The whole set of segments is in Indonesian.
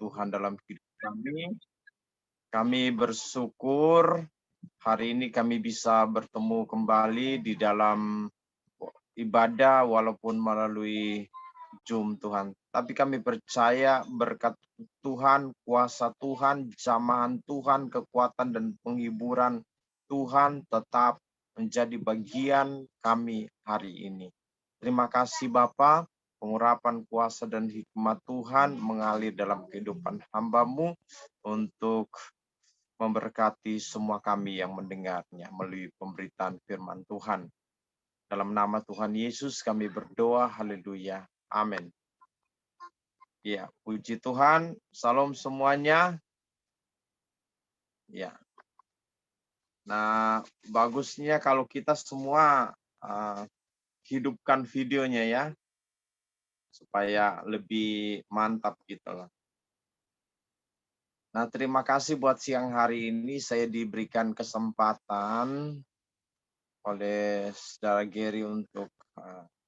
Tuhan dalam hidup kami. Kami bersyukur hari ini kami bisa bertemu kembali di dalam ibadah walaupun melalui Zoom Tuhan. Tapi kami percaya berkat Tuhan, kuasa Tuhan, jamahan Tuhan, kekuatan dan penghiburan Tuhan tetap menjadi bagian kami hari ini. Terima kasih Bapa, pengurapan kuasa dan hikmat Tuhan mengalir dalam kehidupan hamba-Mu untuk memberkati semua kami yang mendengarnya melalui pemberitaan firman Tuhan. Dalam nama Tuhan Yesus kami berdoa, haleluya, amin. Ya, puji Tuhan, salam semuanya. Ya, nah bagusnya kalau kita semua hidupkan videonya ya, supaya lebih mantap gitu loh. Nah, terima kasih buat siang hari ini saya diberikan kesempatan oleh Saudara Gary untuk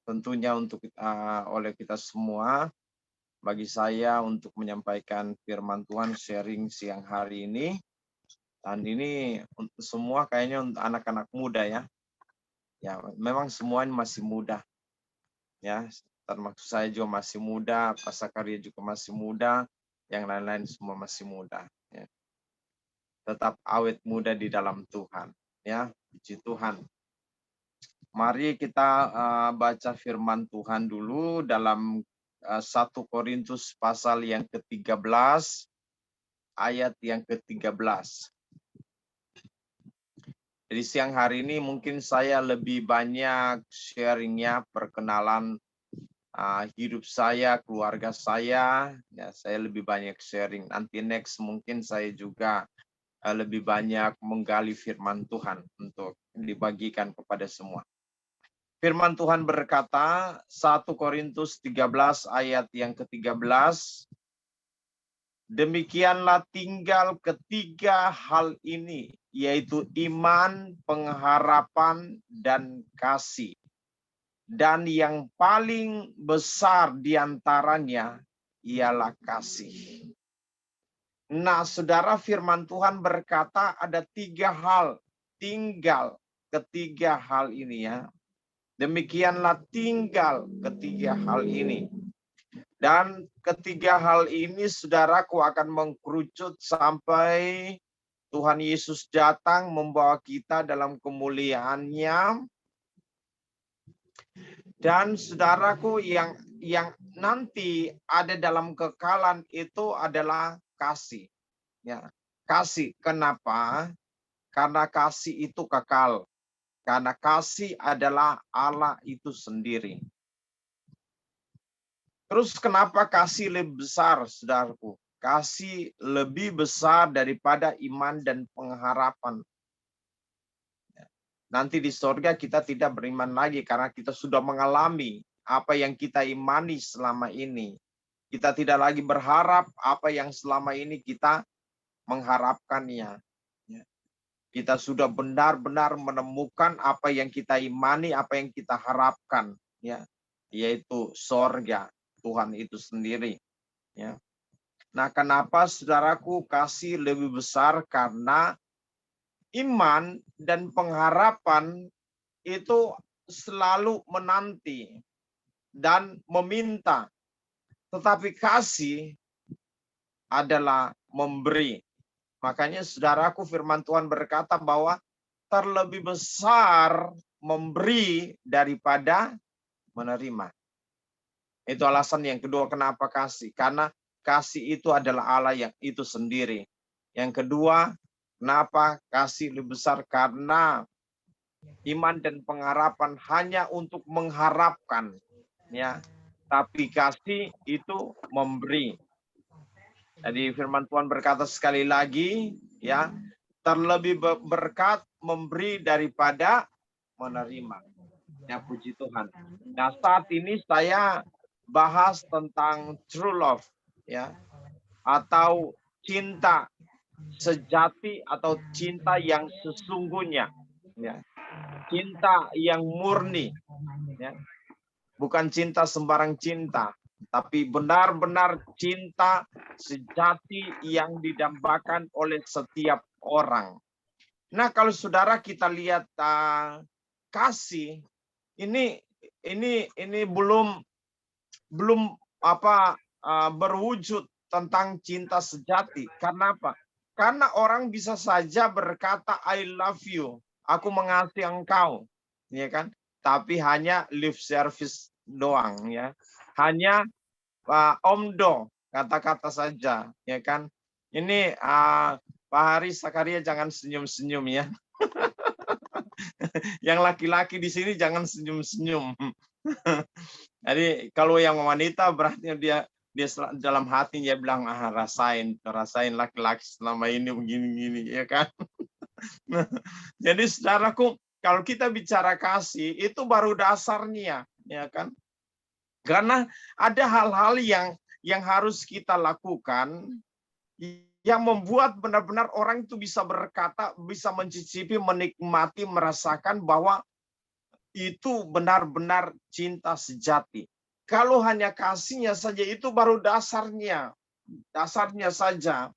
tentunya untuk oleh kita semua, bagi saya untuk menyampaikan firman Tuhan sharing siang hari ini. Dan ini untuk semua kayaknya untuk anak-anak muda ya. Ya, memang semuanya masih muda. Ya, termasuk saya juga masih muda, Pak Sakaria juga masih muda, yang lain-lain semua masih muda. Ya. Tetap awet muda di dalam Tuhan. Ya, puji Tuhan. Mari kita baca firman Tuhan dulu dalam 1 Korintus pasal yang ke-13, ayat yang ke-13. Jadi siang hari ini mungkin saya lebih banyak sharingnya, perkenalan hidup saya, keluarga saya. Ya, saya lebih banyak sharing. Nanti next mungkin saya juga lebih banyak menggali firman Tuhan untuk dibagikan kepada semua. Firman Tuhan berkata, 1 Korintus 13 ayat yang ke-13, demikianlah tinggal ketiga hal ini, yaitu iman, pengharapan, dan kasih. Dan yang paling besar diantaranya ialah kasih. Nah, saudara, firman Tuhan berkata ada tiga hal, tinggal ketiga hal ini ya. Demikianlah tinggal ketiga hal ini. Dan ketiga hal ini saudaraku akan mengkerucut sampai Tuhan Yesus datang membawa kita dalam kemuliaannya. Dan saudaraku yang nanti ada dalam kekalan itu adalah kasih. Ya, kasih. Kenapa? Karena kasih itu kekal. Karena kasih adalah Allah itu sendiri. Terus kenapa kasih lebih besar, saudaraku? Kasih lebih besar daripada iman dan pengharapan. Nanti di surga kita tidak beriman lagi karena kita sudah mengalami apa yang kita imani selama ini. Kita tidak lagi berharap apa yang selama ini kita mengharapkannya. Kita sudah benar-benar menemukan apa yang kita imani, apa yang kita harapkan, ya, yaitu surga Tuhan itu sendiri. Ya. Nah, kenapa saudaraku kasih lebih besar? Karena iman dan pengharapan itu selalu menanti dan meminta. Tetapi kasih adalah memberi. Makanya saudaraku firman Tuhan berkata bahwa terlebih besar memberi daripada menerima. Itu alasan yang kedua kenapa kasih. Karena kasih itu adalah Allah yang itu sendiri. Yang kedua, kenapa kasih lebih besar? Karena iman dan pengharapan hanya untuk mengharapkan, ya. Tapi kasih itu memberi. Jadi firman Tuhan berkata sekali lagi, ya, terlebih berkat memberi daripada menerima. Ya, puji Tuhan. Nah, saat ini saya bahas tentang true love, ya, atau cinta sejati atau cinta yang sesungguhnya, ya, cinta yang murni, ya, bukan cinta sembarang cinta, tapi benar-benar cinta sejati yang didambakan oleh setiap orang. Nah, kalau saudara kita lihat kasih ini belum berwujud tentang cinta sejati. Karena apa? Karena orang bisa saja berkata I love you, aku mengasihi engkau, ya kan? Tapi hanya lip service doang, ya. Hanya omdo, kata-kata saja, ya kan? Ini Pak Haris Sakaria jangan senyum-senyum ya. Yang laki-laki di sini jangan senyum-senyum. Jadi kalau yang wanita berarti dia dalam hatinya bilang rasain laki-laki selama ini begini-gini, ya kan? Jadi saudaraku, kalau kita bicara kasih itu baru dasarnya, ya kan? Karena ada hal-hal yang harus kita lakukan yang membuat benar-benar orang itu bisa berkata, bisa mencicipi, menikmati, merasakan bahwa itu benar-benar cinta sejati. Kalau hanya kasihnya saja itu baru dasarnya saja,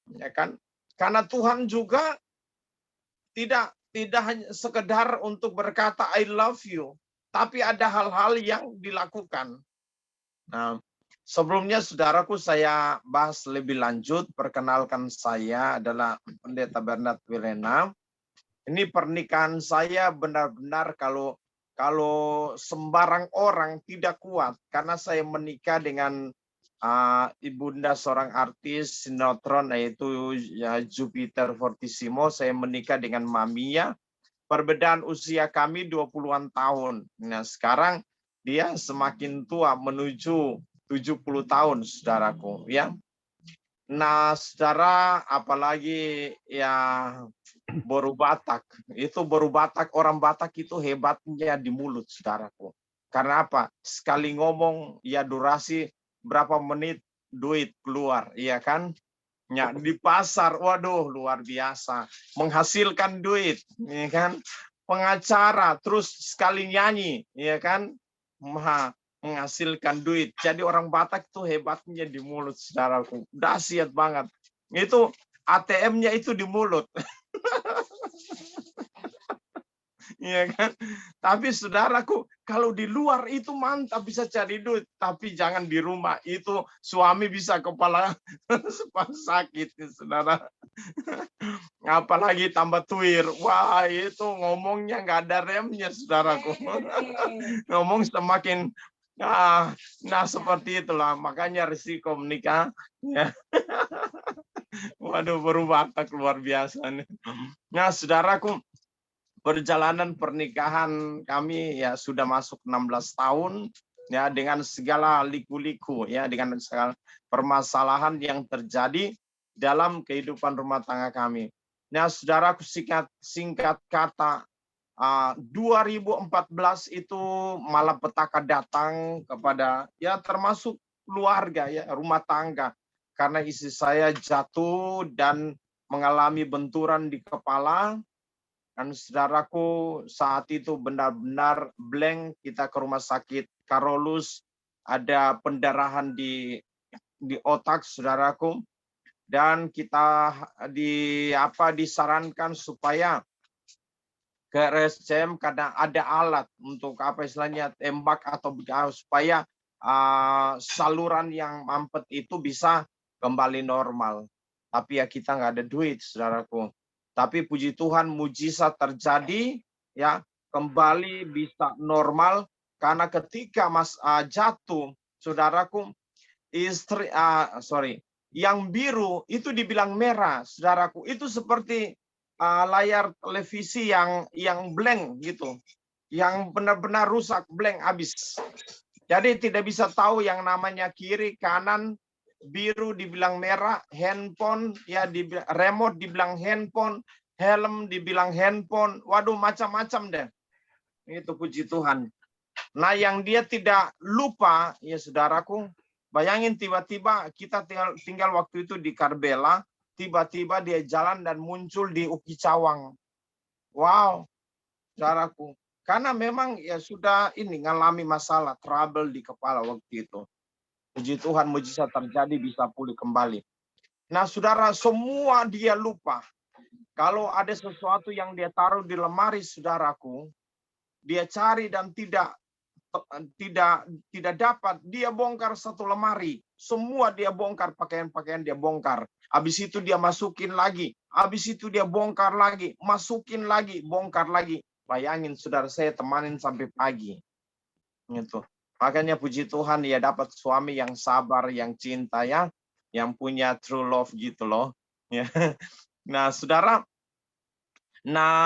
ya kan? Karena Tuhan juga tidak hanya sekedar untuk berkata I love you, tapi ada hal-hal yang dilakukan. Nah, sebelumnya saudaraku saya bahas lebih lanjut. Perkenalkan, saya adalah Pendeta Bernard Wilena. Ini pernikahan saya benar-benar kalau sembarang orang tidak kuat, karena saya menikah dengan ibunda seorang artis sinetron, yaitu Jupiter Fortissimo. Saya menikah dengan Mamiya. Perbedaan usia kami 20-an tahun. Nah, sekarang dia semakin tua menuju 70 tahun, saudaraku, ya. Nah, saudara, apalagi ya boru Batak. Itu boru Batak, orang Batak itu hebatnya di mulut, saudaraku. Karena apa? Sekali ngomong ya durasi berapa menit duit keluar, iya kan? Ya, di pasar, waduh luar biasa, menghasilkan duit, ya kan? Pengacara, terus sekali nyanyi, ya kan? Menghasilkan duit. Jadi orang Batak itu hebatnya di mulut, saudaraku. Dahsyat banget. Itu ATM-nya itu di mulut. Iya kan? Tapi saudaraku, kalau di luar itu mantap bisa cari duit, tapi jangan di rumah. Itu suami bisa kepala sakit, saudara. Apalagi tambah tuir. Wah, itu ngomongnya nggak ada remnya, saudaraku. Ngomong semakin nah seperti itulah. Makanya risiko menikah. Ya. Waduh, berubah tak luar biasa. Nah, saudaraku, perjalanan pernikahan kami ya sudah masuk 16 tahun ya, dengan segala liku-liku ya, dengan segala permasalahan yang terjadi dalam kehidupan rumah tangga kami. Nah, saudaraku, singkat kata 2014 itu malapetaka datang kepada ya termasuk keluarga ya, rumah tangga, karena istri saya jatuh dan mengalami benturan di kepala. Dan saudaraku, saat itu benar-benar blank. Kita ke rumah sakit Karolus, ada pendarahan di otak, saudaraku, dan kita disarankan supaya ke RSCM karena ada alat untuk istilahnya tembak atau supaya saluran yang mampet itu bisa kembali normal. Tapi ya kita nggak ada duit, saudaraku. Tapi puji Tuhan, mujizat terjadi, ya, kembali bisa normal. Karena ketika jatuh, saudaraku, yang biru itu dibilang merah, saudaraku. Itu seperti layar televisi yang blank gitu, yang benar-benar rusak, blank, habis. Jadi tidak bisa tahu yang namanya kiri, kanan. Biru dibilang merah, handphone ya remote dibilang handphone, helm dibilang handphone, waduh macam-macam deh. Itu puji Tuhan. Nah, yang dia tidak lupa ya saudaraku, bayangin tiba-tiba kita tinggal waktu itu di Karbela, tiba-tiba dia jalan dan muncul di Uki Cawang. Wow, saudaraku. Karena memang ya sudah ini ngalami masalah trouble di kepala waktu itu. Puji Tuhan, mujizat terjadi, bisa pulih kembali. Nah, saudara, semua dia lupa. Kalau ada sesuatu yang dia taruh di lemari, saudaraku, dia cari dan tidak dapat, dia bongkar satu lemari. Semua dia bongkar, pakaian-pakaian dia bongkar. Habis itu dia masukin lagi. Habis itu dia bongkar lagi, masukin lagi, bongkar lagi. Bayangin, saudara, saya temanin sampai pagi. Gitu. Makanya puji Tuhan, ya dapat suami yang sabar, yang cinta, ya, yang punya true love gitu loh. Ya. Nah, saudara, 3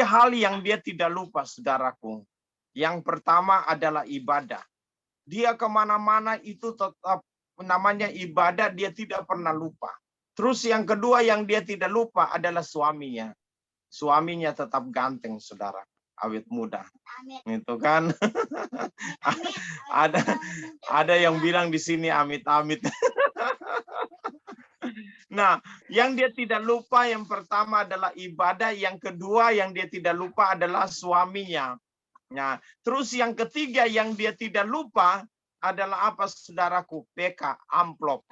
hal yang dia tidak lupa, saudaraku. Yang pertama adalah ibadah. Dia kemana-mana itu tetap namanya ibadah, dia tidak pernah lupa. Terus yang kedua yang dia tidak lupa adalah suaminya. Suaminya tetap ganteng, saudara, awet muda. Itu kan. ada yang bilang di sini amit-amit. Nah, yang dia tidak lupa yang pertama adalah ibadah, yang kedua yang dia tidak lupa adalah suaminya. Nah, terus yang ketiga yang dia tidak lupa adalah apa, saudaraku? PK, amplop.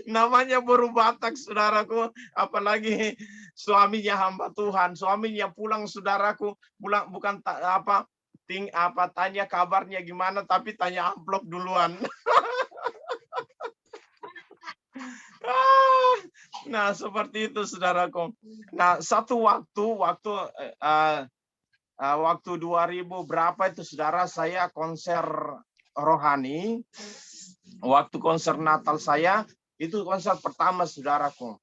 Namanya baru Batak, saudaraku, apalagi suaminya hamba Tuhan. Suaminya pulang, saudaraku, pulang bukan tanya kabarnya gimana, tapi tanya amplop duluan. Nah, seperti itu, saudaraku. Nah, satu waktu 2000 berapa itu, saudara, saya konser rohani. Waktu konser Natal saya, itu konser pertama, saudaraku.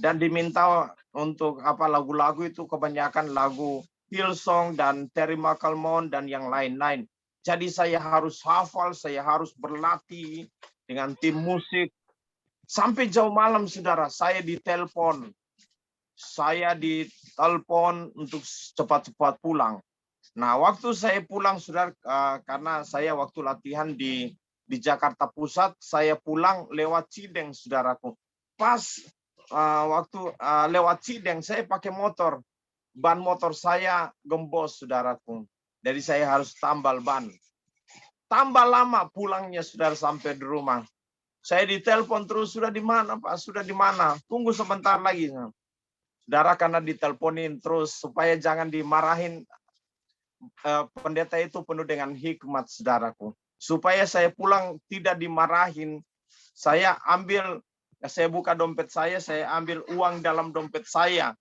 Dan diminta untuk lagu-lagu itu kebanyakan lagu Hillsong dan Terry McAlmont dan yang lain-lain. Jadi saya harus hafal, saya harus berlatih dengan tim musik. Sampai jauh malam, saudara, saya ditelepon. Untuk cepat-cepat pulang. Nah, waktu saya pulang, saudara, karena saya waktu latihan di Jakarta Pusat, saya pulang lewat Cideng, saudaraku. Pas waktu lewat Cideng, saya pakai motor. Ban motor saya gembos, saudaraku. Jadi saya harus tambal ban. Tambah lama pulangnya, saudara, sampai di rumah. Saya ditelepon terus, sudah di mana, Pak? Sudah di mana? Tunggu sebentar lagi. Saudara, karena diteleponin terus supaya jangan dimarahin, pendeta itu penuh dengan hikmat, saudaraku. Supaya saya pulang tidak dimarahin, saya buka dompet saya ambil uang dalam dompet saya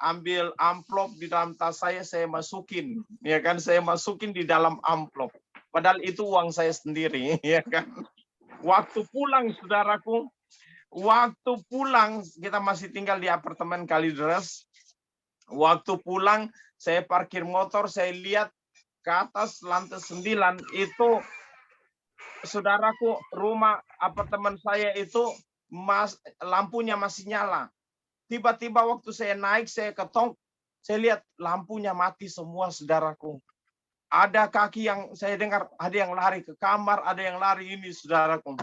ambil amplop di dalam tas saya masukin, ya kan, saya masukin di dalam amplop. Padahal itu uang saya sendiri, ya kan. Waktu pulang, saudaraku, kita masih tinggal di apartemen Kalideres. Waktu pulang, saya parkir motor, saya lihat ke atas lantai 9 itu, saudaraku, rumah apartemen saya itu lampunya masih nyala. Tiba-tiba waktu saya naik, saya ketok, saya lihat lampunya mati semua, saudaraku. Ada kaki yang saya dengar, ada yang lari ke kamar, ada yang lari ini, saudaraku.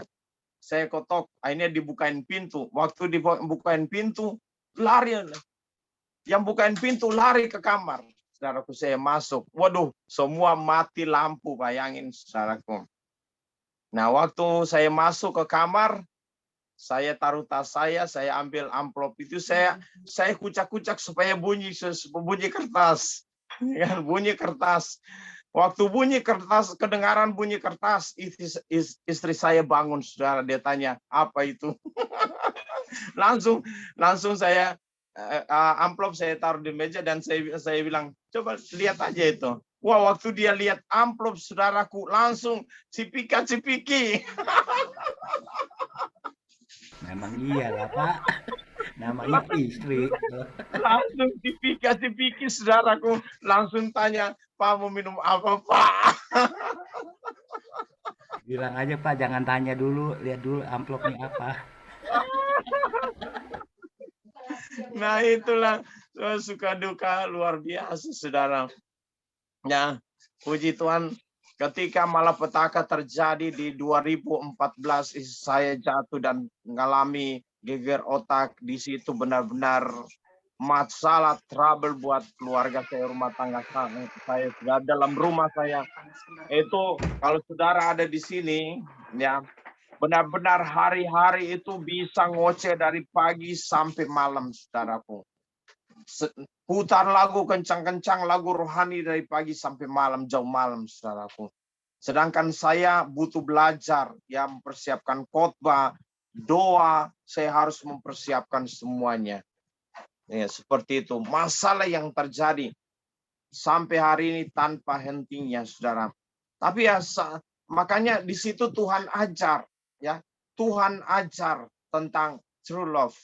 Saya ketok, akhirnya dibukain pintu. Waktu dibukain pintu, lari. Yang bukain pintu lari ke kamar. Saudaraku, saya masuk. Waduh, semua mati lampu, bayangin, saudaraku. Nah, waktu saya masuk ke kamar, saya taruh tas saya ambil amplop itu, saya kucak-kucak supaya bunyi kertas. Ya, bunyi kertas. Waktu bunyi kertas, kedengaran bunyi kertas, istri saya bangun, saudara. Dia tanya, apa itu? langsung saya amplop saya taruh di meja dan saya bilang, coba lihat aja itu. Wah, waktu dia lihat amplop, saudaraku, langsung cipika-cipiki. Memang iya lah, Pak. Namanya istri. Langsung cipika-cipiki, saudaraku. Langsung tanya, Pak mau minum apa, Pak? Bilang aja, Pak, jangan tanya dulu, lihat dulu amplopnya apa. Nah, itulah suka duka luar biasa, saudara. Ya, puji Tuhan, ketika malapetaka terjadi di 2014, saya jatuh dan mengalami geger otak. Di situ benar-benar masalah trouble buat keluarga saya, rumah tangga saya, dalam rumah saya. Itu kalau saudara ada di sini, ya benar-benar hari-hari itu bisa ngoceh dari pagi sampai malam, saudaraku. Putar lagu kencang-kencang, lagu rohani dari pagi sampai malam, jauh malam, saudaraku. Sedangkan saya butuh belajar, ya mempersiapkan khotbah, doa, saya harus mempersiapkan semuanya. Ya, seperti itu. Masalah yang terjadi sampai hari ini tanpa hentinya, saudara. Tapi ya, makanya di situ Tuhan ajar, ya. Tuhan ajar tentang true love.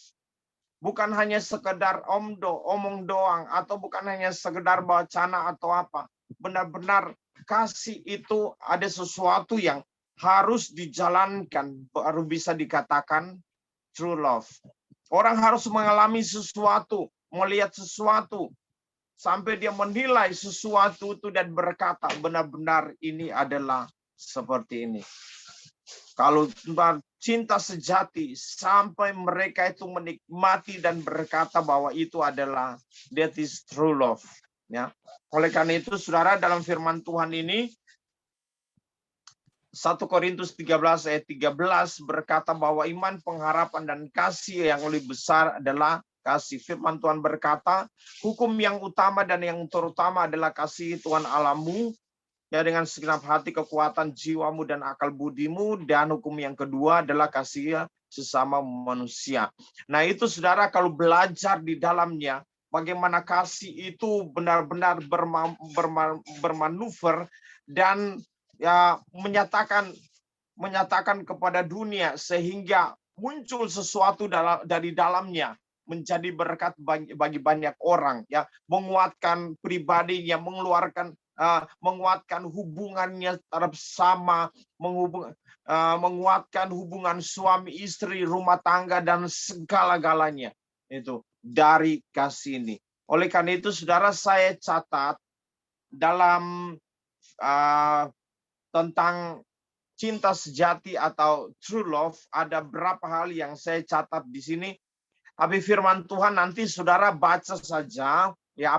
Bukan hanya sekedar omong doang, atau bukan hanya sekedar wacana atau apa. Benar-benar kasih itu ada sesuatu yang harus dijalankan, baru bisa dikatakan true love. Orang harus mengalami sesuatu, melihat sesuatu, sampai dia menilai sesuatu itu dan berkata, benar-benar ini adalah seperti ini. Kalau cinta sejati, sampai mereka itu menikmati dan berkata bahwa itu adalah that is true love. Ya. Oleh karena itu, saudara, dalam firman Tuhan ini, 1 Korintus 13 ayat 13 berkata bahwa iman, pengharapan, dan kasih yang lebih besar adalah kasih. Firman Tuhan berkata, hukum yang utama dan yang terutama adalah kasih Tuhan Allahmu, ya, dengan segenap hati, kekuatan jiwamu, dan akal budimu. Dan hukum yang kedua adalah kasih sesama manusia. Nah itu, saudara, kalau belajar di dalamnya, bagaimana kasih itu benar-benar bermanuver dan ya menyatakan kepada dunia, sehingga muncul sesuatu dari dalamnya, menjadi berkat bagi banyak orang, ya, menguatkan pribadinya, menguatkan hubungannya bersama, menguatkan hubungan suami istri, rumah tangga, dan segala-galanya itu dari kasih ini. Oleh karena itu, saudara, saya catat dalam tentang cinta sejati atau true love, ada berapa hal yang saya catat di sini. Tapi firman Tuhan nanti saudara baca saja, ya,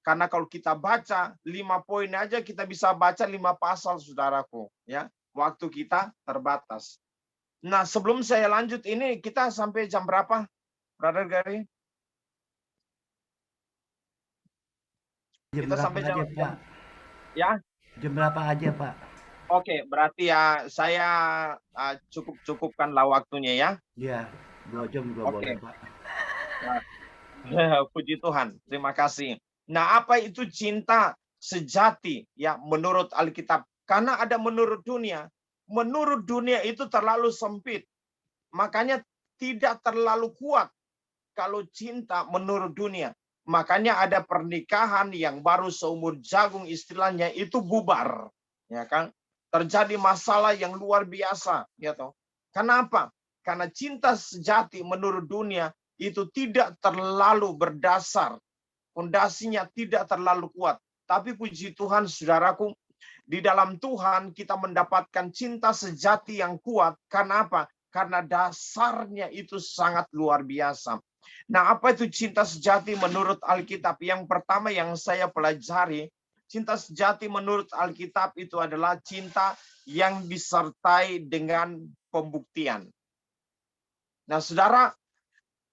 karena kalau kita baca 5 poin aja, kita bisa baca 5 pasal, saudaraku, ya. Waktu kita terbatas. Nah, sebelum saya lanjut ini, kita sampai jam berapa, Brother Gary? Jam Kita berapa sampai aja, jam Pak? ya. Jam berapa aja, Pak? Oke, berarti ya saya cukupkanlah waktunya, ya. Ya, 2 jam juga boleh, Oke. Pak. Puji Tuhan, terima kasih. Nah, apa itu cinta sejati, ya, menurut Alkitab? Karena ada menurut dunia. Menurut dunia itu terlalu sempit. Makanya tidak terlalu kuat kalau cinta menurut dunia. Makanya ada pernikahan yang baru seumur jagung, istilahnya itu bubar, ya kan? Terjadi masalah yang luar biasa, ya toh. Kenapa? Karena cinta sejati menurut dunia itu tidak terlalu berdasar, fondasinya tidak terlalu kuat. Tapi puji Tuhan, saudaraku, di dalam Tuhan kita mendapatkan cinta sejati yang kuat. Karena apa? Karena dasarnya itu sangat luar biasa. Nah, apa itu cinta sejati menurut Alkitab? Yang pertama yang saya pelajari, cinta sejati menurut Alkitab itu adalah cinta yang disertai dengan pembuktian. Nah, saudara,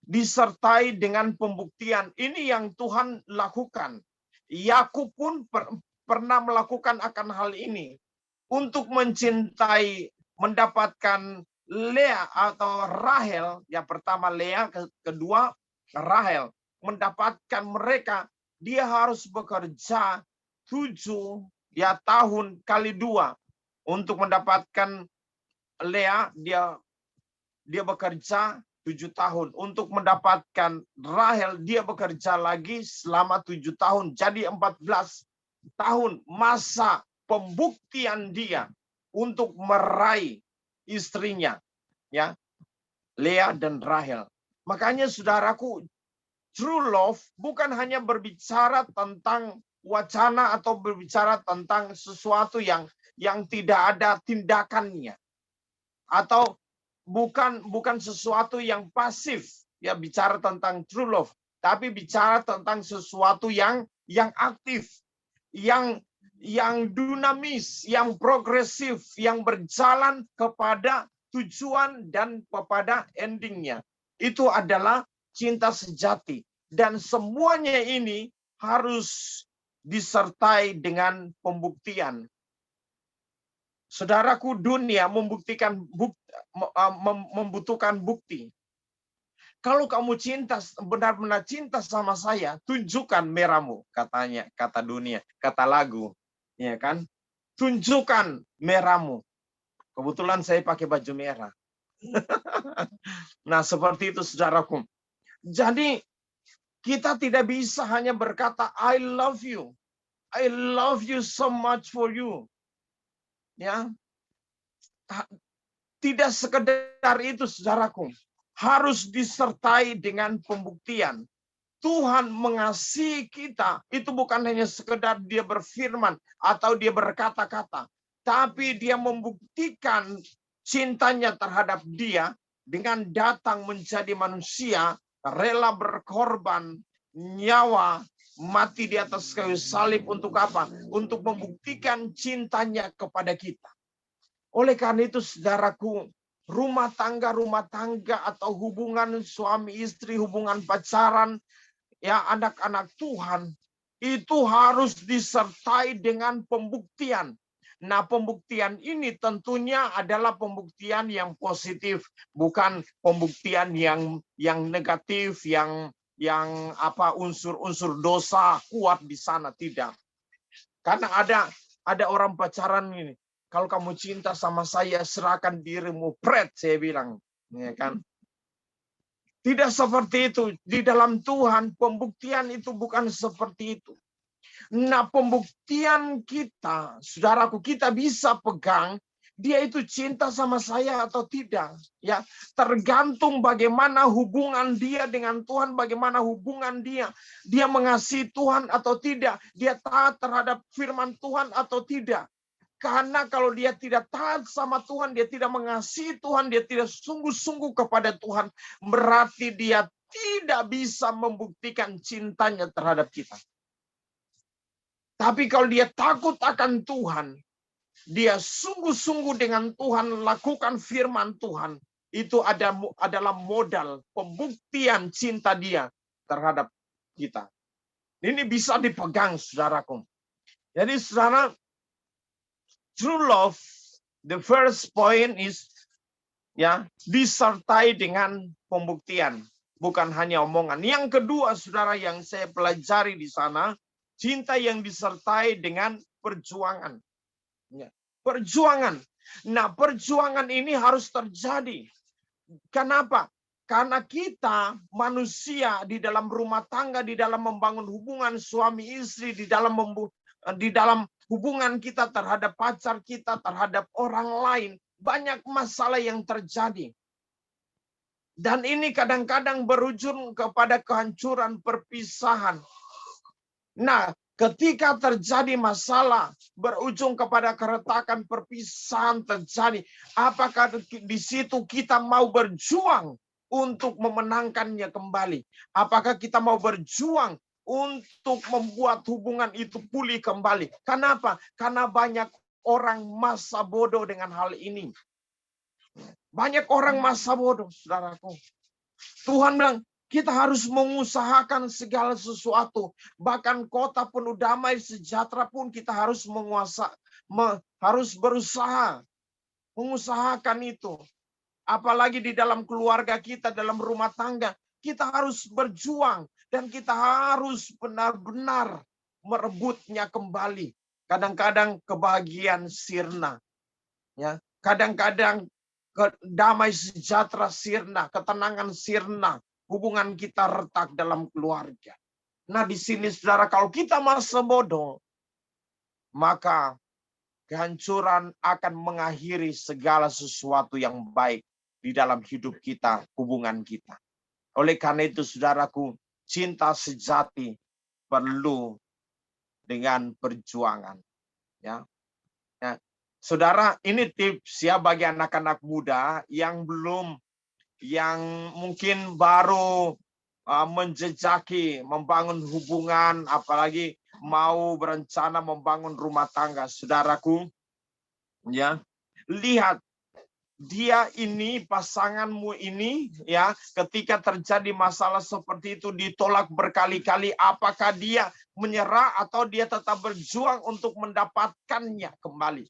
disertai dengan pembuktian. Ini yang Tuhan lakukan. Yakub pun pernah melakukan akan hal ini. Untuk mencintai, mendapatkan Lea atau Rahel, yang pertama Lea, kedua Rahel, mendapatkan mereka, dia harus bekerja 7 tahun kali 2 untuk mendapatkan Lea. Dia bekerja 7 tahun untuk mendapatkan Rahel. Dia bekerja lagi selama 7 tahun, jadi 14 tahun masa pembuktian dia untuk meraih istrinya, ya, Lea dan Rahel. Makanya, saudaraku, true love bukan hanya berbicara tentang wacana atau berbicara tentang sesuatu yang tidak ada tindakannya, atau bukan sesuatu yang pasif, ya bicara tentang true love, tapi bicara tentang sesuatu yang aktif, yang dinamis, yang progresif, yang berjalan kepada tujuan dan kepada endingnya. Itu adalah cinta sejati. Dan semuanya ini harus disertai dengan pembuktian. Saudaraku, dunia membutuhkan bukti. Kalau kamu benar-benar cinta sama saya, tunjukkan merahmu, kata dunia, kata lagu, ya kan? Tunjukkan merahmu. Kebetulan saya pakai baju merah. Nah, seperti itu saudaraku. Jadi kita tidak bisa hanya berkata I love you. I love you so much for you. Ya. Tidak sekedar itu saudaraku. Harus disertai dengan pembuktian. Tuhan mengasihi kita, itu bukan hanya sekedar dia berfirman atau dia berkata-kata, tapi dia membuktikan cintanya terhadap dia dengan datang menjadi manusia, rela berkorban nyawa, mati di atas kayu salib untuk apa? Untuk membuktikan cintanya kepada kita. Oleh karena itu, saudaraku, rumah tangga atau hubungan suami istri, hubungan pacaran, ya anak-anak Tuhan, itu harus disertai dengan pembuktian. Nah, pembuktian ini tentunya adalah pembuktian yang positif, bukan pembuktian yang negatif, yang unsur-unsur dosa kuat di sana, tidak. Karena ada orang pacaran ini, kalau kamu cinta sama saya, serahkan dirimu, pret, saya bilang, ya kan? Tidak seperti itu. Di dalam Tuhan, pembuktian itu bukan seperti itu. Nah, pembuktian kita, saudaraku, kita bisa pegang, dia itu cinta sama saya atau tidak. Ya, tergantung bagaimana hubungan dia dengan Tuhan, bagaimana hubungan dia. Dia mengasihi Tuhan atau tidak. Dia taat terhadap firman Tuhan atau tidak. Karena kalau dia tidak taat sama Tuhan, dia tidak mengasihi Tuhan, dia tidak sungguh-sungguh kepada Tuhan, berarti dia tidak bisa membuktikan cintanya terhadap kita. Tapi kalau dia takut akan Tuhan, dia sungguh-sungguh dengan Tuhan, lakukan firman Tuhan, itu adalah modal pembuktian cinta dia terhadap kita. Ini bisa dipegang, saudaraku. Jadi, saudara, true love, the first point is ya disertai dengan pembuktian, bukan hanya omongan. Yang kedua, saudara, yang saya pelajari di sana, cinta yang disertai dengan perjuangan. Ya, perjuangan. Nah, perjuangan ini harus terjadi. Kenapa? Karena kita manusia di dalam rumah tangga, di dalam membangun hubungan suami istri, di dalam hubungan kita terhadap pacar kita, terhadap orang lain, banyak masalah yang terjadi. Dan ini kadang-kadang berujung kepada kehancuran, perpisahan. Nah, ketika terjadi masalah, berujung kepada keretakan, perpisahan terjadi, apakah di situ kita mau berjuang untuk memenangkannya kembali? Apakah kita mau berjuang untuk membuat hubungan itu pulih kembali? Kenapa? Karena banyak orang masa bodoh dengan hal ini. Banyak orang masa bodoh, saudaraku. Tuhan bilang, kita harus mengusahakan segala sesuatu. Bahkan kota penuh damai sejahtera pun kita harus harus berusaha. Mengusahakan itu. Apalagi di dalam keluarga kita, dalam rumah tangga. Kita harus berjuang. Dan kita harus benar-benar merebutnya kembali. Kadang-kadang kebahagiaan sirna. Ya, kadang-kadang damai sejahtera sirna, ketenangan sirna. Hubungan kita retak dalam keluarga. Nah, di sini saudara, kalau kita masa bodoh, maka kehancuran akan mengakhiri segala sesuatu yang baik di dalam hidup kita, hubungan kita. Oleh karena itu, saudaraku, cinta sejati perlu dengan perjuangan. Ya. Nah, saudara, ini tips ya bagi anak-anak muda yang belum yang mungkin baru menjejaki, membangun hubungan, apalagi mau berencana membangun rumah tangga, saudaraku, ya, lihat dia ini, pasanganmu ini, ya, ketika terjadi masalah seperti itu ditolak berkali-kali, apakah dia menyerah atau dia tetap berjuang untuk mendapatkannya kembali?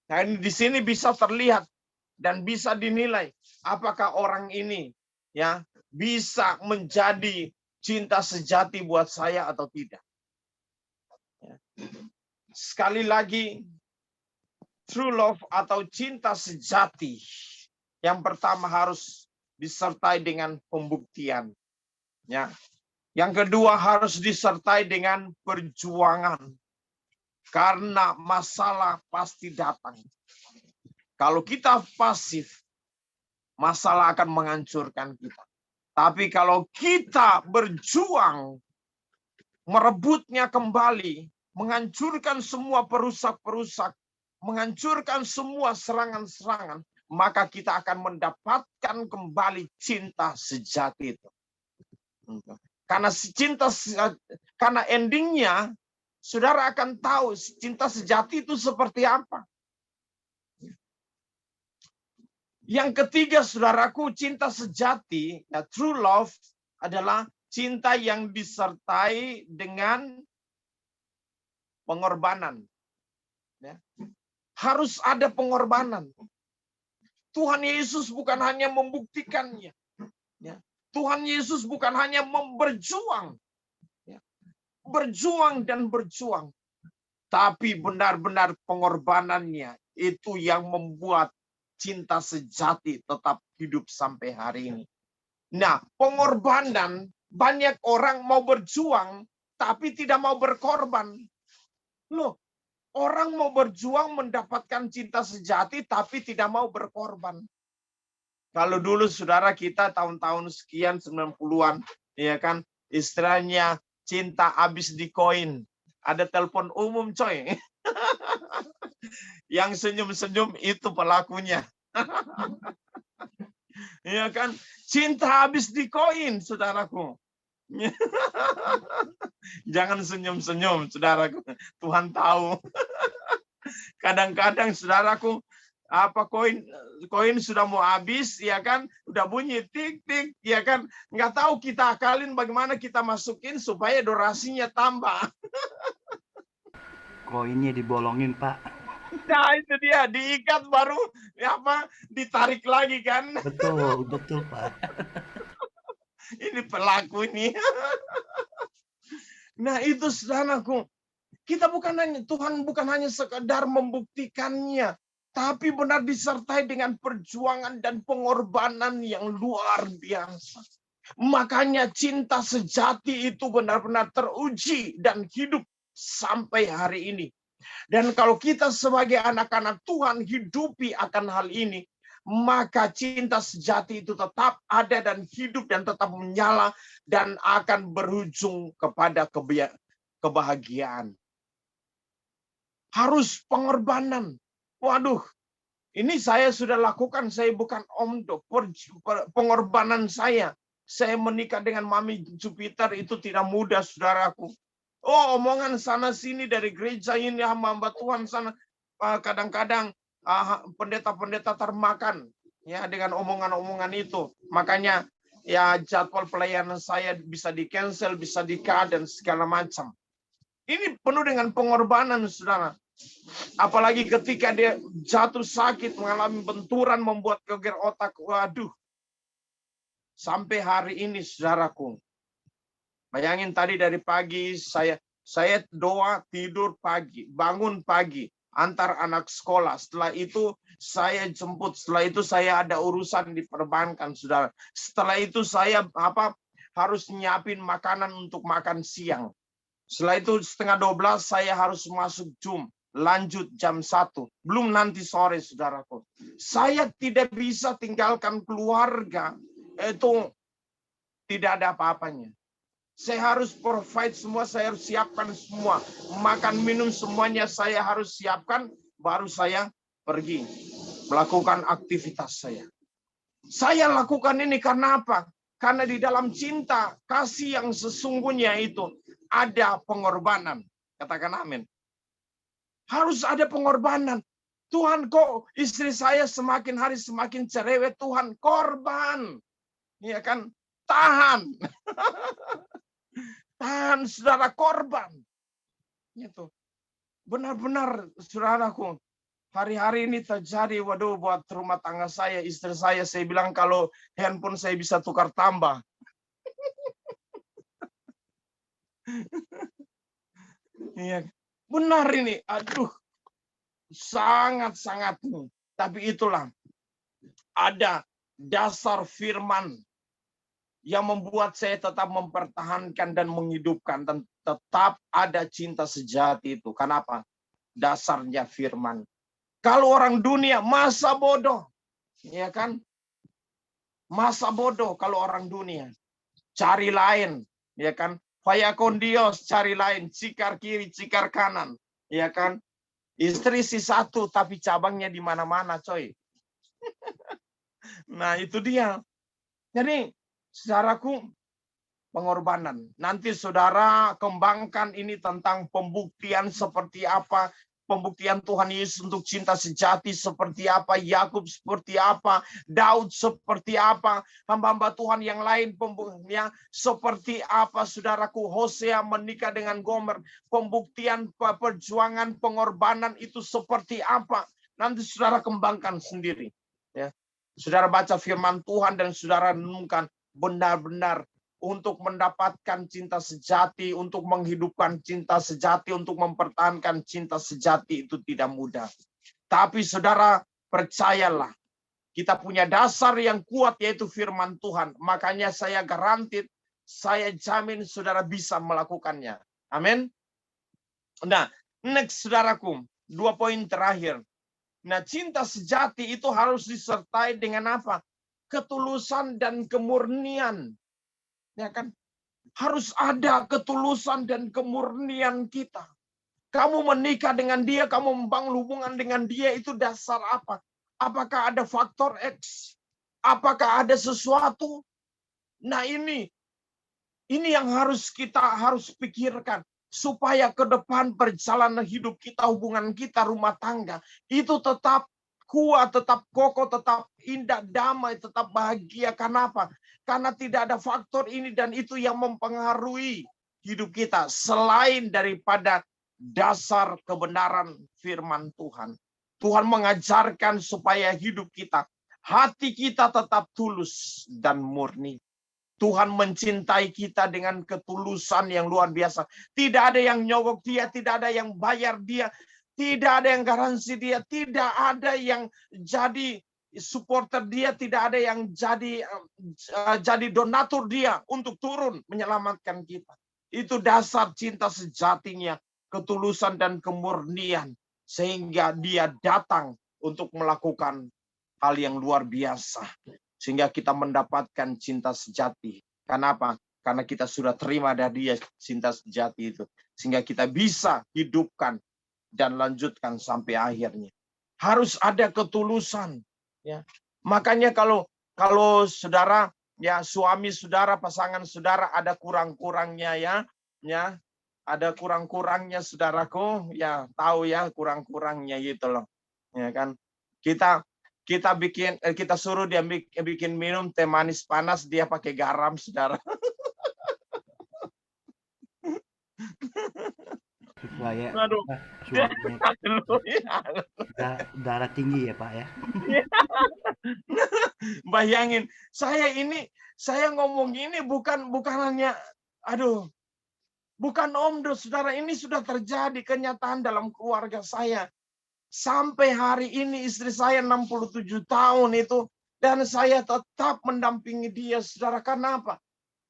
Nah, ini di sini bisa terlihat dan bisa dinilai apakah orang ini, ya, bisa menjadi cinta sejati buat saya atau tidak. Sekali lagi, true love atau cinta sejati yang pertama harus disertai dengan pembuktian, ya. Yang kedua harus disertai dengan perjuangan, karena masalah pasti datang. Kalau kita pasif, masalah akan menghancurkan kita. Tapi kalau kita berjuang, merebutnya kembali, menghancurkan semua perusak-perusak, menghancurkan semua serangan-serangan, maka kita akan mendapatkan kembali cinta sejati itu. Karena endingnya, saudara akan tahu cinta sejati itu seperti apa. Yang ketiga, saudaraku, cinta sejati, ya, true love adalah cinta yang disertai dengan pengorbanan. Ya. Harus ada pengorbanan. Tuhan Yesus bukan hanya membuktikannya. Ya. Tuhan Yesus bukan hanya berjuang. Ya. Berjuang dan berjuang. Tapi benar-benar pengorbanannya itu yang membuat cinta sejati tetap hidup sampai hari ini. Nah, pengorbanan, banyak orang mau berjuang, tapi tidak mau berkorban. Loh, orang mau berjuang mendapatkan cinta sejati, tapi tidak mau berkorban. Kalau dulu saudara kita tahun-tahun sekian 90-an, ya kan, istilahnya cinta habis di koin. Ada telepon umum, coy. Yang senyum-senyum itu pelakunya. Ya kan, cinta habis di koin, saudaraku. Jangan senyum-senyum, saudaraku. Tuhan tahu. Kadang-kadang, saudaraku, koin sudah mau habis, ya kan, udah bunyi tik-tik, ya kan, nggak tahu kita akalin bagaimana kita masukin supaya durasinya tambah. Koinnya dibolongin, Pak. Nah, itu dia, diikat baru ditarik lagi kan. Betul, Pak. Ini pelaku ini. Nah, itu saudaraku, Tuhan bukan hanya sekedar membuktikannya, tapi benar disertai dengan perjuangan dan pengorbanan yang luar biasa. Makanya cinta sejati itu benar-benar teruji dan hidup sampai hari ini. Dan kalau kita sebagai anak-anak Tuhan hidupi akan hal ini, maka cinta sejati itu tetap ada dan hidup dan tetap menyala dan akan berujung kepada kebahagiaan. Harus pengorbanan. Waduh, ini saya sudah lakukan, saya bukan omdo. Pengorbanan saya menikah dengan Mami Jupiter itu tidak mudah, saudaraku. Oh, omongan sana sini dari gereja ini, hamba Tuhan sana, kadang-kadang pendeta-pendeta termakan ya dengan omongan-omongan itu. Makanya ya jadwal pelayanan saya bisa di-cancel, bisa di-cut dan segala macam. Ini penuh dengan pengorbanan, saudara. Apalagi ketika dia jatuh sakit, mengalami benturan, membuat geger otak. Waduh. Sampai hari ini, saudaraku. Bayangin tadi dari pagi saya doa, tidur pagi, bangun pagi, antar anak sekolah. Setelah itu saya jemput, setelah itu saya ada urusan di perbankan, saudara. Setelah itu saya harus nyiapin makanan untuk makan siang. Setelah itu 11:30 saya harus masuk Zoom. Lanjut jam 1. Belum nanti sore, saudaraku. Saya tidak bisa tinggalkan keluarga. Itu tidak ada apa-apanya. Saya harus provide semua, saya harus siapkan semua. Makan, minum, semuanya saya harus siapkan. Baru saya pergi melakukan aktivitas saya. Saya lakukan ini karena apa? Karena di dalam cinta, kasih yang sesungguhnya itu ada pengorbanan. Katakan amin. Harus ada pengorbanan. Tuhan, kok istri saya semakin hari semakin cerewet, Tuhan, korban. Ya kan? Tahan. Tahan, saudara, korban. Itu. Benar-benar, saudaraku, hari-hari ini terjadi, waduh, buat rumah tangga saya, istri saya bilang kalau handphone saya bisa tukar tambah. Iya, benar ini. Aduh, sangat-sangat. Tapi itulah, ada dasar firman yang membuat saya tetap mempertahankan dan menghidupkan, dan tetap ada cinta sejati itu. Kenapa? Dasarnya firman. Kalau orang dunia masa bodoh, ya kan? Masa bodoh kalau orang dunia. Cari lain, ya kan? Fayakondios, cari lain, cikar kiri, cikar kanan, ya kan? Istri si satu tapi cabangnya di mana-mana, coy. Nah, itu dia. Jadi, saudaraku, pengorbanan. Nanti saudara kembangkan ini tentang pembuktian seperti apa, pembuktian Tuhan Yesus untuk cinta sejati seperti apa, Yakub seperti apa, Daud seperti apa, hamba-hamba Tuhan yang lain pembuktian seperti apa, saudaraku, Hosea menikah dengan Gomer, pembuktian perjuangan pengorbanan itu seperti apa. Nanti saudara kembangkan sendiri. Ya. Saudara baca firman Tuhan dan saudara renungkan benar-benar untuk mendapatkan cinta sejati, untuk menghidupkan cinta sejati, untuk mempertahankan cinta sejati itu tidak mudah. Tapi saudara, percayalah, kita punya dasar yang kuat yaitu firman Tuhan. Makanya saya garanti, saya jamin saudara bisa melakukannya. Amin. Nah, next saudaraku, 2 poin terakhir. Nah, cinta sejati itu harus disertai dengan apa? Ketulusan dan kemurnian. Ya kan? Harus ada ketulusan dan kemurnian kita. Kamu menikah dengan dia, kamu membangun hubungan dengan dia, itu dasar apa? Apakah ada faktor X? Apakah ada sesuatu? Nah, ini yang kita harus pikirkan. Supaya ke depan perjalanan hidup kita, hubungan kita, rumah tangga, itu tetap kuat, tetap kokoh, tetap indah, damai, tetap bahagia. Kenapa? Karena tidak ada faktor ini dan itu yang mempengaruhi hidup kita selain daripada dasar kebenaran firman Tuhan. Tuhan mengajarkan supaya hidup kita, hati kita tetap tulus dan murni. Tuhan mencintai kita dengan ketulusan yang luar biasa. Tidak ada yang nyogok dia, tidak ada yang bayar dia, tidak ada yang garansi dia, tidak ada yang jadi supporter dia, tidak ada yang jadi donatur dia untuk turun menyelamatkan kita. Itu dasar cinta sejatinya, ketulusan dan kemurnian, sehingga dia datang untuk melakukan hal yang luar biasa. Sehingga kita mendapatkan cinta sejati. Kenapa? Karena kita sudah terima dari dia cinta sejati itu. Sehingga kita bisa hidupkan dan lanjutkan sampai akhirnya. Harus ada ketulusan. Ya. Makanya kalau saudara, ya suami saudara, pasangan saudara ada kurang-kurangnya ya, ada kurang-kurangnya saudaraku, ya tahu ya kurang-kurangnya gitu loh. Ya kan? Kita suruh dia bikin minum teh manis panas, dia pakai garam, saudara. Supaya Aduh. suaminya darah tinggi ya Pak ya. Bayangin, saya ngomong ini bukan hanya, bukan omdo, saudara, ini sudah terjadi kenyataan dalam keluarga saya. Sampai hari ini istri saya 67 tahun itu, dan saya tetap mendampingi dia, saudara. Kenapa?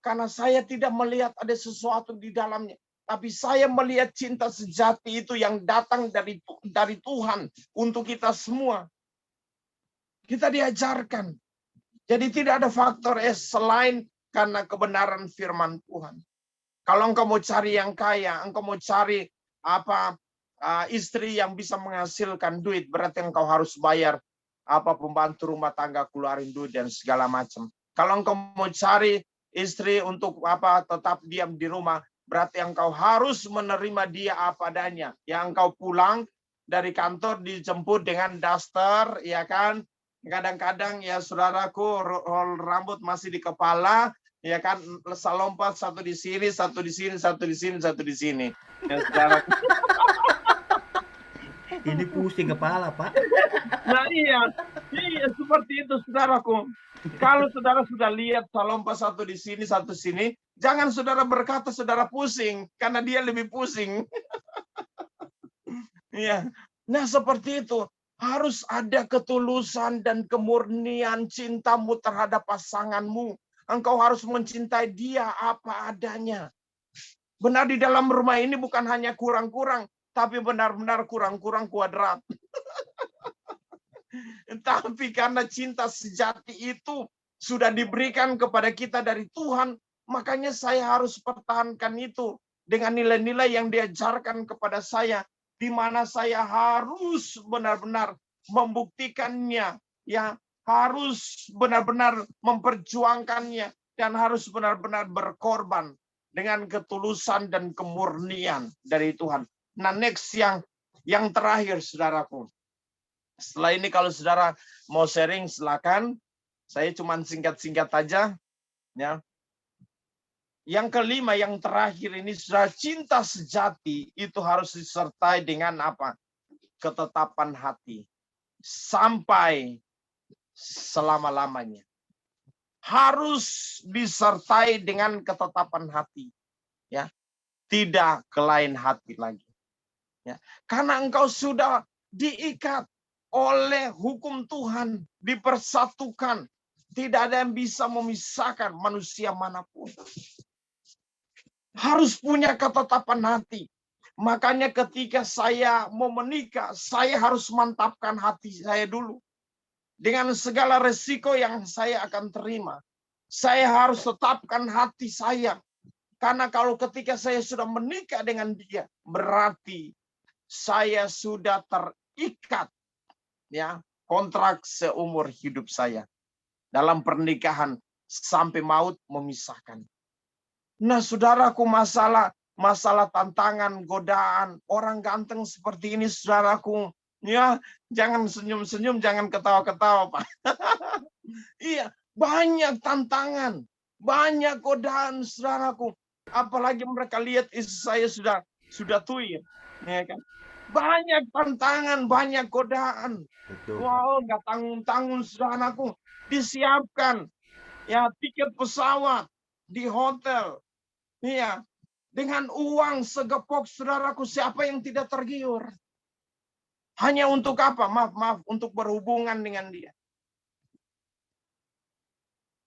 Karena saya tidak melihat ada sesuatu di dalamnya. Tapi saya melihat cinta sejati itu yang datang dari Tuhan untuk kita semua. Kita diajarkan. Jadi tidak ada faktor S selain karena kebenaran firman Tuhan. Kalau engkau mau cari yang kaya, engkau mau cari istri yang bisa menghasilkan duit, berarti engkau harus bayar apa pembantu rumah tangga keluarin duit dan segala macam. Kalau engkau mau cari istri untuk apa tetap diam di rumah, berarti engkau harus menerima dia apa adanya. Yang engkau pulang dari kantor dijemput dengan daster, ya kan? Kadang-kadang ya saudaraku rambut masih di kepala, ya kan, lompat satu di sini, satu di sini, satu di sini, satu di sini. Ya, saudara. Ini pusing kepala, Pak. Nah iya seperti itu saudaraku. Kalau saudara sudah lihat lompat satu di sini, satu sini, jangan saudara berkata saudara pusing, karena dia lebih pusing. Iya. Nah seperti itu. Harus ada ketulusan dan kemurnian cintamu terhadap pasanganmu. Engkau harus mencintai dia apa adanya. Benar di dalam rumah ini bukan hanya kurang-kurang, tapi benar-benar kurang-kurang kuadrat. Tapi karena cinta sejati itu sudah diberikan kepada kita dari Tuhan, makanya saya harus pertahankan itu dengan nilai-nilai yang diajarkan kepada saya, di mana saya harus benar-benar membuktikannya, ya, harus benar-benar memperjuangkannya, dan harus benar-benar berkorban dengan ketulusan dan kemurnian dari Tuhan. Nah, next yang terakhir, saudaraku. Setelah ini kalau saudara mau sharing, silakan. Saya cuma singkat-singkat aja. Ya. Yang kelima, yang terakhir ini, saudara, cinta sejati itu harus disertai dengan apa? Ketetapan hati. Sampai selama-lamanya. Harus disertai dengan ketetapan hati. Ya. Tidak ke lain hati lagi. Ya. Karena engkau sudah diikat oleh hukum Tuhan, dipersatukan. Tidak ada yang bisa memisahkan manusia manapun. Harus punya ketetapan hati. Makanya ketika saya mau menikah, saya harus mantapkan hati saya dulu. Dengan segala resiko yang saya akan terima. Saya harus tetapkan hati saya. Karena kalau ketika saya sudah menikah dengan dia, berarti saya sudah terikat, ya, kontrak seumur hidup saya. Dalam pernikahan sampai maut memisahkan. Nah, saudaraku, masalah tantangan, godaan, orang ganteng seperti ini, saudaraku, ya, jangan senyum-senyum, jangan ketawa-ketawa, Pak. Iya, banyak tantangan, banyak godaan, saudaraku. Apalagi mereka lihat istri saya sudah tua, ya kan? Banyak tantangan, banyak godaan. Betul. Wow, nggak tanggung-tanggung, saudaraku. Disiapkan, ya, tiket pesawat di hotel. Iya, dengan uang segepok, saudaraku, siapa yang tidak tergiur? Hanya untuk apa? Maaf, untuk berhubungan dengan dia.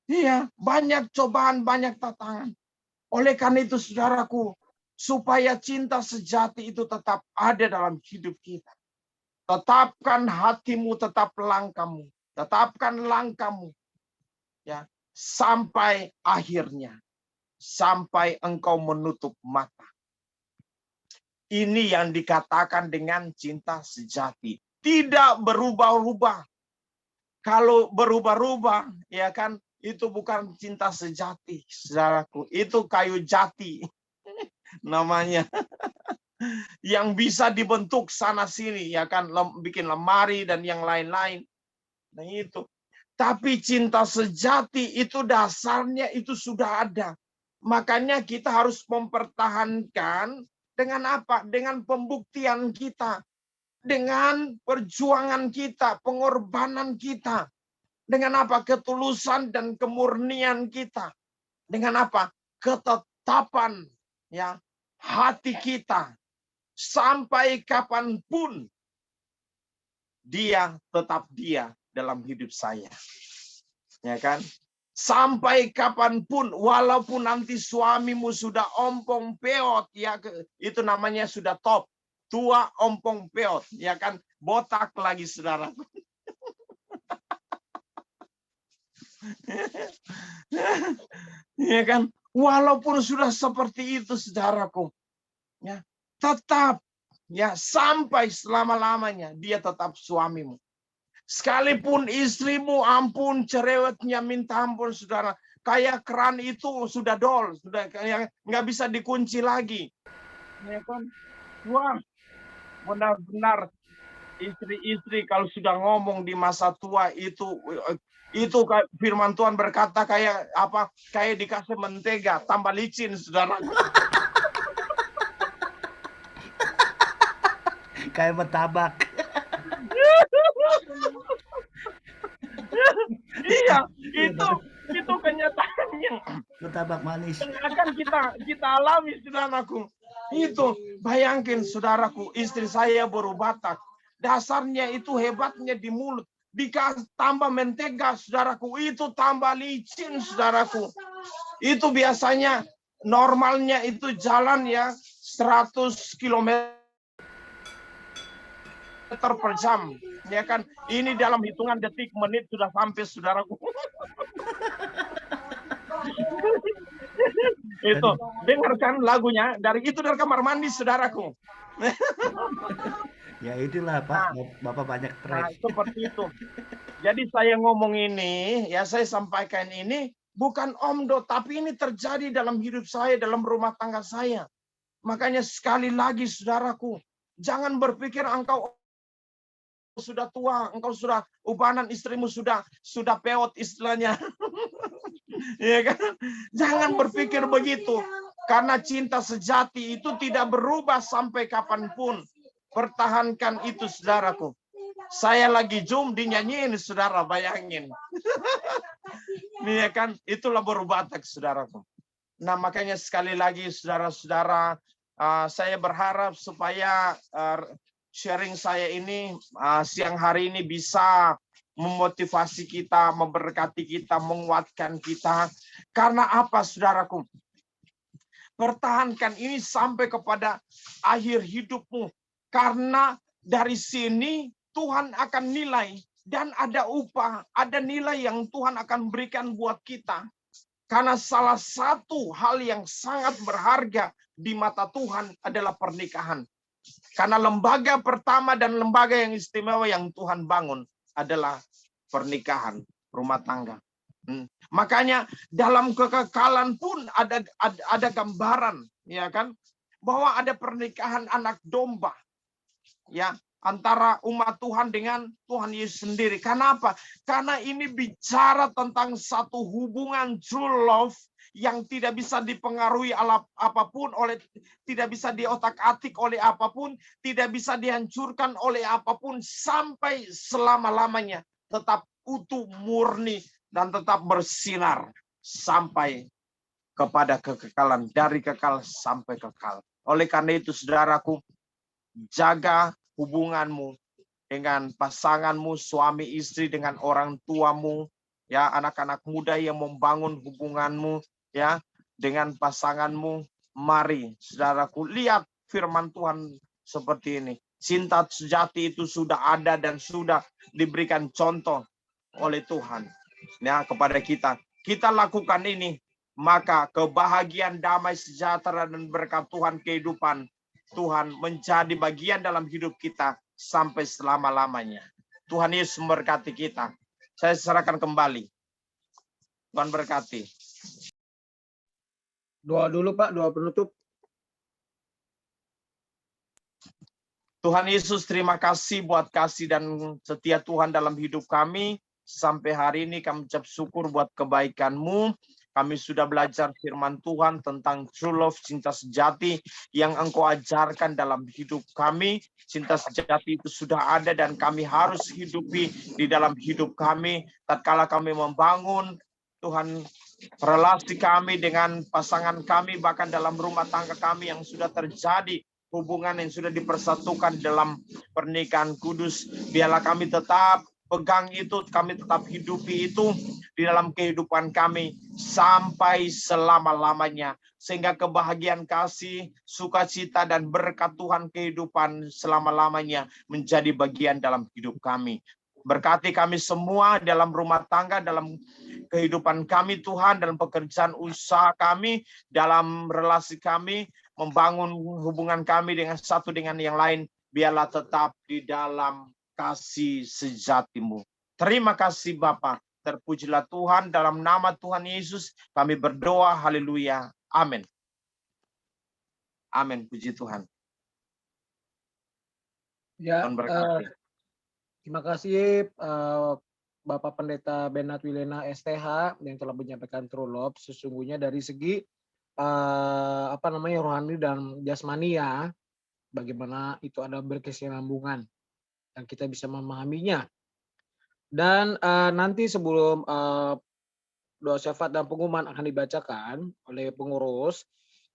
Iya, banyak cobaan, banyak tantangan. Oleh karena itu, saudaraku, supaya cinta sejati itu tetap ada dalam hidup kita. Tetapkan hatimu, tetap langkahmu. Tetapkan langkahmu. Ya, sampai akhirnya. Sampai engkau menutup mata. Ini yang dikatakan dengan cinta sejati. Tidak berubah-ubah. Kalau berubah-ubah, ya kan, itu bukan cinta sejati, saudaraku. Itu kayu jati namanya. Yang bisa dibentuk sana sini, ya kan, bikin lemari dan yang lain-lain. Nah itu. Tapi cinta sejati itu dasarnya itu sudah ada. Makanya kita harus mempertahankan dengan apa? Dengan pembuktian kita. Dengan perjuangan kita, pengorbanan kita. Dengan apa? Ketulusan dan kemurnian kita. Dengan apa? Ketetapan, ya, hati kita. Sampai kapanpun dia tetap dia dalam hidup saya. Ya kan? Sampai kapanpun, walaupun nanti suamimu sudah ompong peot, ya, itu namanya sudah top, tua ompong peot, ya kan, botak lagi, saudara. Ya kan, walaupun sudah seperti itu, saudaraku, ya, tetap, ya, sampai selama-lamanya dia tetap suamimu. Sekalipun istrimu ampun cerewetnya minta ampun saudara. Kayak keran itu sudah dol, sudah kayak nggak bisa dikunci lagi. Ya kan? Wah, benar-benar istri-istri kalau sudah ngomong di masa tua itu firman Tuhan berkata kayak apa? Kayak dikasih mentega tambah licin, saudara. Kayak martabak. Iya, itu kenyataannya. Martabak manis. Yang akan kita alami, saudaraku. Itu bayangkan, saudaraku, istri saya baru Batak. Dasarnya itu hebatnya di mulut. Dikasih tambah mentega, saudaraku, itu tambah licin, saudaraku. Itu biasanya normalnya itu jalan ya 100 km per jam, ya kan? Ini dalam hitungan detik menit sudah sampai, saudaraku. Itu dengarkan lagunya dari kamar mandi, saudaraku. Ya itulah Pak, Bapak banyak Nah, track. seperti itu. Jadi saya ngomong ini, ya saya sampaikan ini bukan omdo, tapi ini terjadi dalam hidup saya, dalam rumah tangga saya. Makanya sekali lagi, saudaraku, jangan berpikir engkau sudah tua, engkau sudah ubanan, istrimu sudah peot istilahnya. Ya kan? Jangan berpikir begitu. Karena cinta sejati itu tidak berubah sampai kapanpun. Pertahankan itu, saudaraku. Saya lagi Zoom dinyanyiin, saudara, bayangin. Ya kan? Itulah baru Batak, saudaraku. Nah, makanya sekali lagi, saudara-saudara, saya berharap supaya sharing saya ini siang hari ini bisa memotivasi kita, memberkati kita, menguatkan kita. Karena apa, saudaraku? Pertahankan ini sampai kepada akhir hidupmu. Karena dari sini Tuhan akan nilai dan ada upah, ada nilai yang Tuhan akan berikan buat kita. Karena salah satu hal yang sangat berharga di mata Tuhan adalah pernikahan. Karena lembaga pertama dan lembaga yang istimewa yang Tuhan bangun adalah pernikahan, rumah tangga. Makanya dalam kekekalan pun ada gambaran, ya kan, bahwa ada pernikahan anak domba, ya, antara umat Tuhan dengan Tuhan Yesus sendiri. Kenapa? Karena ini bicara tentang satu hubungan true love yang tidak bisa dipengaruhi apapun, tidak bisa diotak-atik oleh apapun, tidak bisa dihancurkan oleh apapun sampai selama-lamanya, tetap utuh, murni, dan tetap bersinar sampai kepada kekekalan, dari kekal sampai kekal. Oleh karena itu, saudaraku, jaga hubunganmu dengan pasanganmu, suami istri, dengan orang tuamu, ya, anak-anak muda yang membangun hubunganmu, ya, dengan pasanganmu. Mari, saudaraku, lihat firman Tuhan seperti ini. Cinta sejati itu sudah ada dan sudah diberikan contoh oleh Tuhan, ya, kepada kita. Kita lakukan ini, maka kebahagiaan, damai, sejahtera, dan berkat Tuhan, kehidupan Tuhan menjadi bagian dalam hidup kita sampai selama-lamanya. Tuhan Yesus memberkati kita. Saya serahkan kembali. Tuhan berkati. Doa dulu Pak, doa penutup. Tuhan Yesus, terima kasih buat kasih dan setia Tuhan dalam hidup kami. Sampai hari ini kami ucap syukur buat kebaikan-Mu. Kami sudah belajar firman Tuhan tentang true love, cinta sejati yang Engkau ajarkan dalam hidup kami. Cinta sejati itu sudah ada dan kami harus hidupi di dalam hidup kami. Tatkala kami membangun, Tuhan, relasi kami dengan pasangan kami, bahkan dalam rumah tangga kami yang sudah terjadi hubungan yang sudah dipersatukan dalam pernikahan kudus. Biarlah kami tetap pegang itu, kami tetap hidupi itu di dalam kehidupan kami sampai selama-lamanya. Sehingga kebahagiaan, kasih, sukacita, dan berkat Tuhan kehidupan selama-lamanya menjadi bagian dalam hidup kami. Berkati kami semua dalam rumah tangga, dalam kehidupan kami Tuhan, dalam pekerjaan usaha kami, dalam relasi kami, membangun hubungan kami dengan satu dengan yang lain. Biarlah tetap di dalam kasih sejati-Mu. Terima kasih Bapa. Terpujilah Tuhan, dalam nama Tuhan Yesus kami berdoa. Haleluya. Amin. Amin. Puji Tuhan. Ya, Tuhan berkati. terima kasih Bapak Pendeta Bernard Wilena STH yang telah menyampaikan True Love. Sesungguhnya dari segi rohani dan jasmani ya, bagaimana itu ada berkesinambungan dan kita bisa memahaminya. Dan nanti sebelum doa syafaat dan pengumuman akan dibacakan oleh pengurus,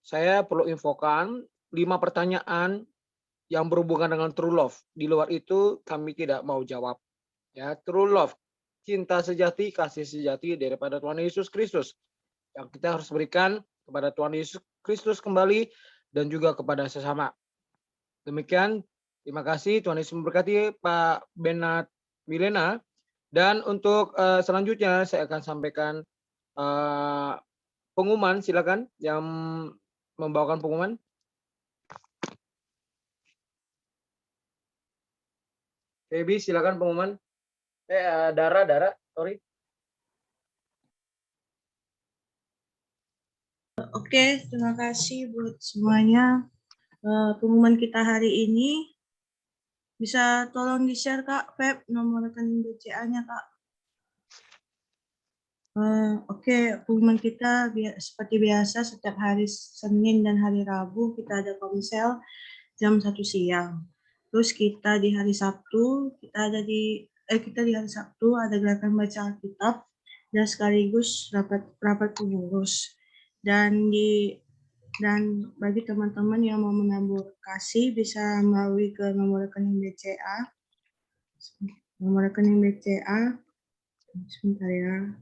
saya perlu infokan 5 pertanyaan yang berhubungan dengan true love. Di luar itu kami tidak mau jawab. Ya, true love, cinta sejati, kasih sejati daripada Tuhan Yesus Kristus yang kita harus berikan kepada Tuhan Yesus Kristus kembali dan juga kepada sesama. Demikian, terima kasih. Tuhan Yesus memberkati Pak Bernard Wilena. Dan untuk selanjutnya saya akan sampaikan pengumuman. Silakan yang membawakan pengumuman. Baby, silakan pengumuman. Dara, sorry. Oke, terima kasih buat semuanya. Pengumuman kita hari ini bisa tolong di-share Kak, Feb, nomor rekening BCA-nya Kak. Oke, pengumuman kita seperti biasa setiap hari Senin dan hari Rabu kita ada komsel jam 1 siang. Terus kita di hari Sabtu di hari Sabtu ada gerakan baca Alkitab dan sekaligus rapat pengurus. Dan bagi teman-teman yang mau menabur kasih bisa melalui ke nomor rekening BCA. Nomor rekening BCA sebentar ya.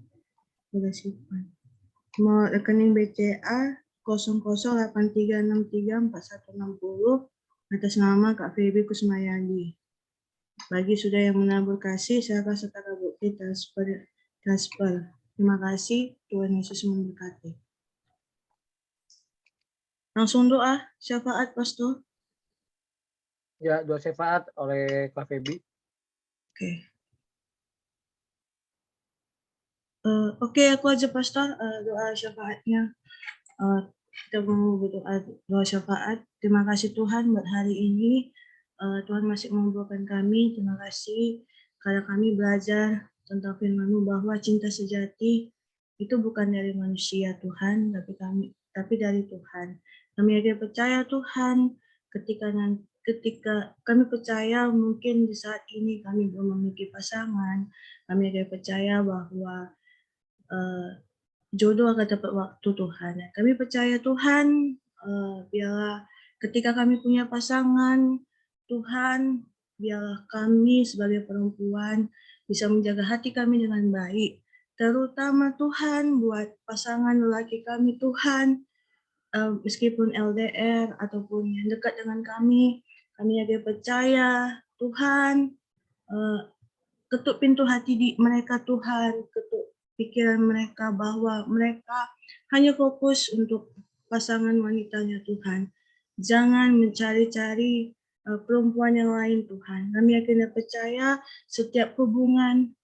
Udah simpan. Nomor rekening BCA 0083634160 atas nama Kak Feby Kusmayadi. Bagi sudah yang menabur kasih, silakan setara bukti transfer. Terima kasih. Tuhan Yesus memberkati. Langsung doa syafaat Pastor. Ya, doa syafaat oleh Kak Feby. Oke, aku aja Pastor doa syafaatnya. Kita mau berdoa doa syafaat. Terima kasih Tuhan buat hari ini. Tuhan masih membawakan kami. Terima kasih karena kami belajar tentang firman-Mu bahwa cinta sejati itu bukan dari manusia Tuhan, tapi dari Tuhan. Kami akan percaya Tuhan ketika kami percaya mungkin di saat ini kami belum memiliki pasangan, kami akan percaya bahwa jodoh akan dapat waktu Tuhan. Kami percaya Tuhan, biarlah ketika kami punya pasangan, Tuhan, biarlah kami sebagai perempuan bisa menjaga hati kami dengan baik. Terutama Tuhan buat pasangan lelaki kami Tuhan, meskipun LDR ataupun yang dekat dengan kami ada percaya Tuhan, ketuk pintu hati mereka Tuhan, ketuk pikiran mereka bahwa mereka hanya fokus untuk pasangan wanitanya Tuhan. Jangan mencari-cari perempuan yang lain Tuhan. Kami akan percaya setiap hubungan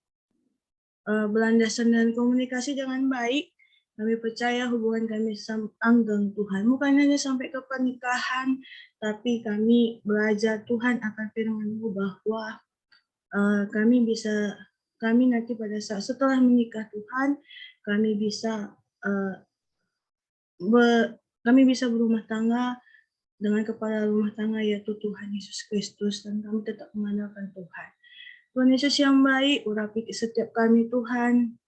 berlandaskan dan komunikasi dengan baik. Kami percaya hubungan kami langgeng Tuhan. Bukan hanya sampai ke pernikahan, tapi kami belajar Tuhan akan firman-Mu bahwa kami nanti pada saat setelah menikah Tuhan, kami bisa berumah tangga dengan kepala rumah tangga yaitu Tuhan Yesus Kristus, dan kami tetap mengandalkan Tuhan. Tuhan Yesus yang baik, urapi setiap kami Tuhan,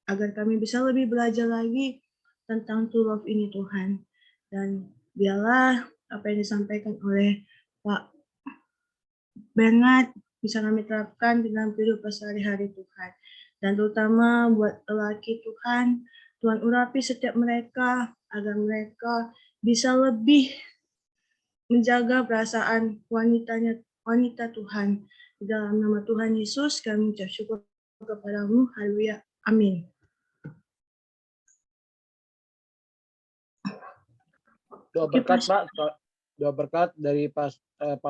agar kami bisa lebih belajar lagi tentang true love ini Tuhan. Dan biarlah apa yang disampaikan oleh Pak Bernard bisa kami terapkan dalam kehidupan sehari-hari Tuhan. Dan terutama buat lelaki Tuhan, Tuhan urapi setiap mereka agar mereka bisa lebih menjaga perasaan wanita Tuhan. Di dalam nama Tuhan Yesus kami ucap syukur kepadamu. Haleluya. Amin. Doa berkat Pak, doa berkat dari Pak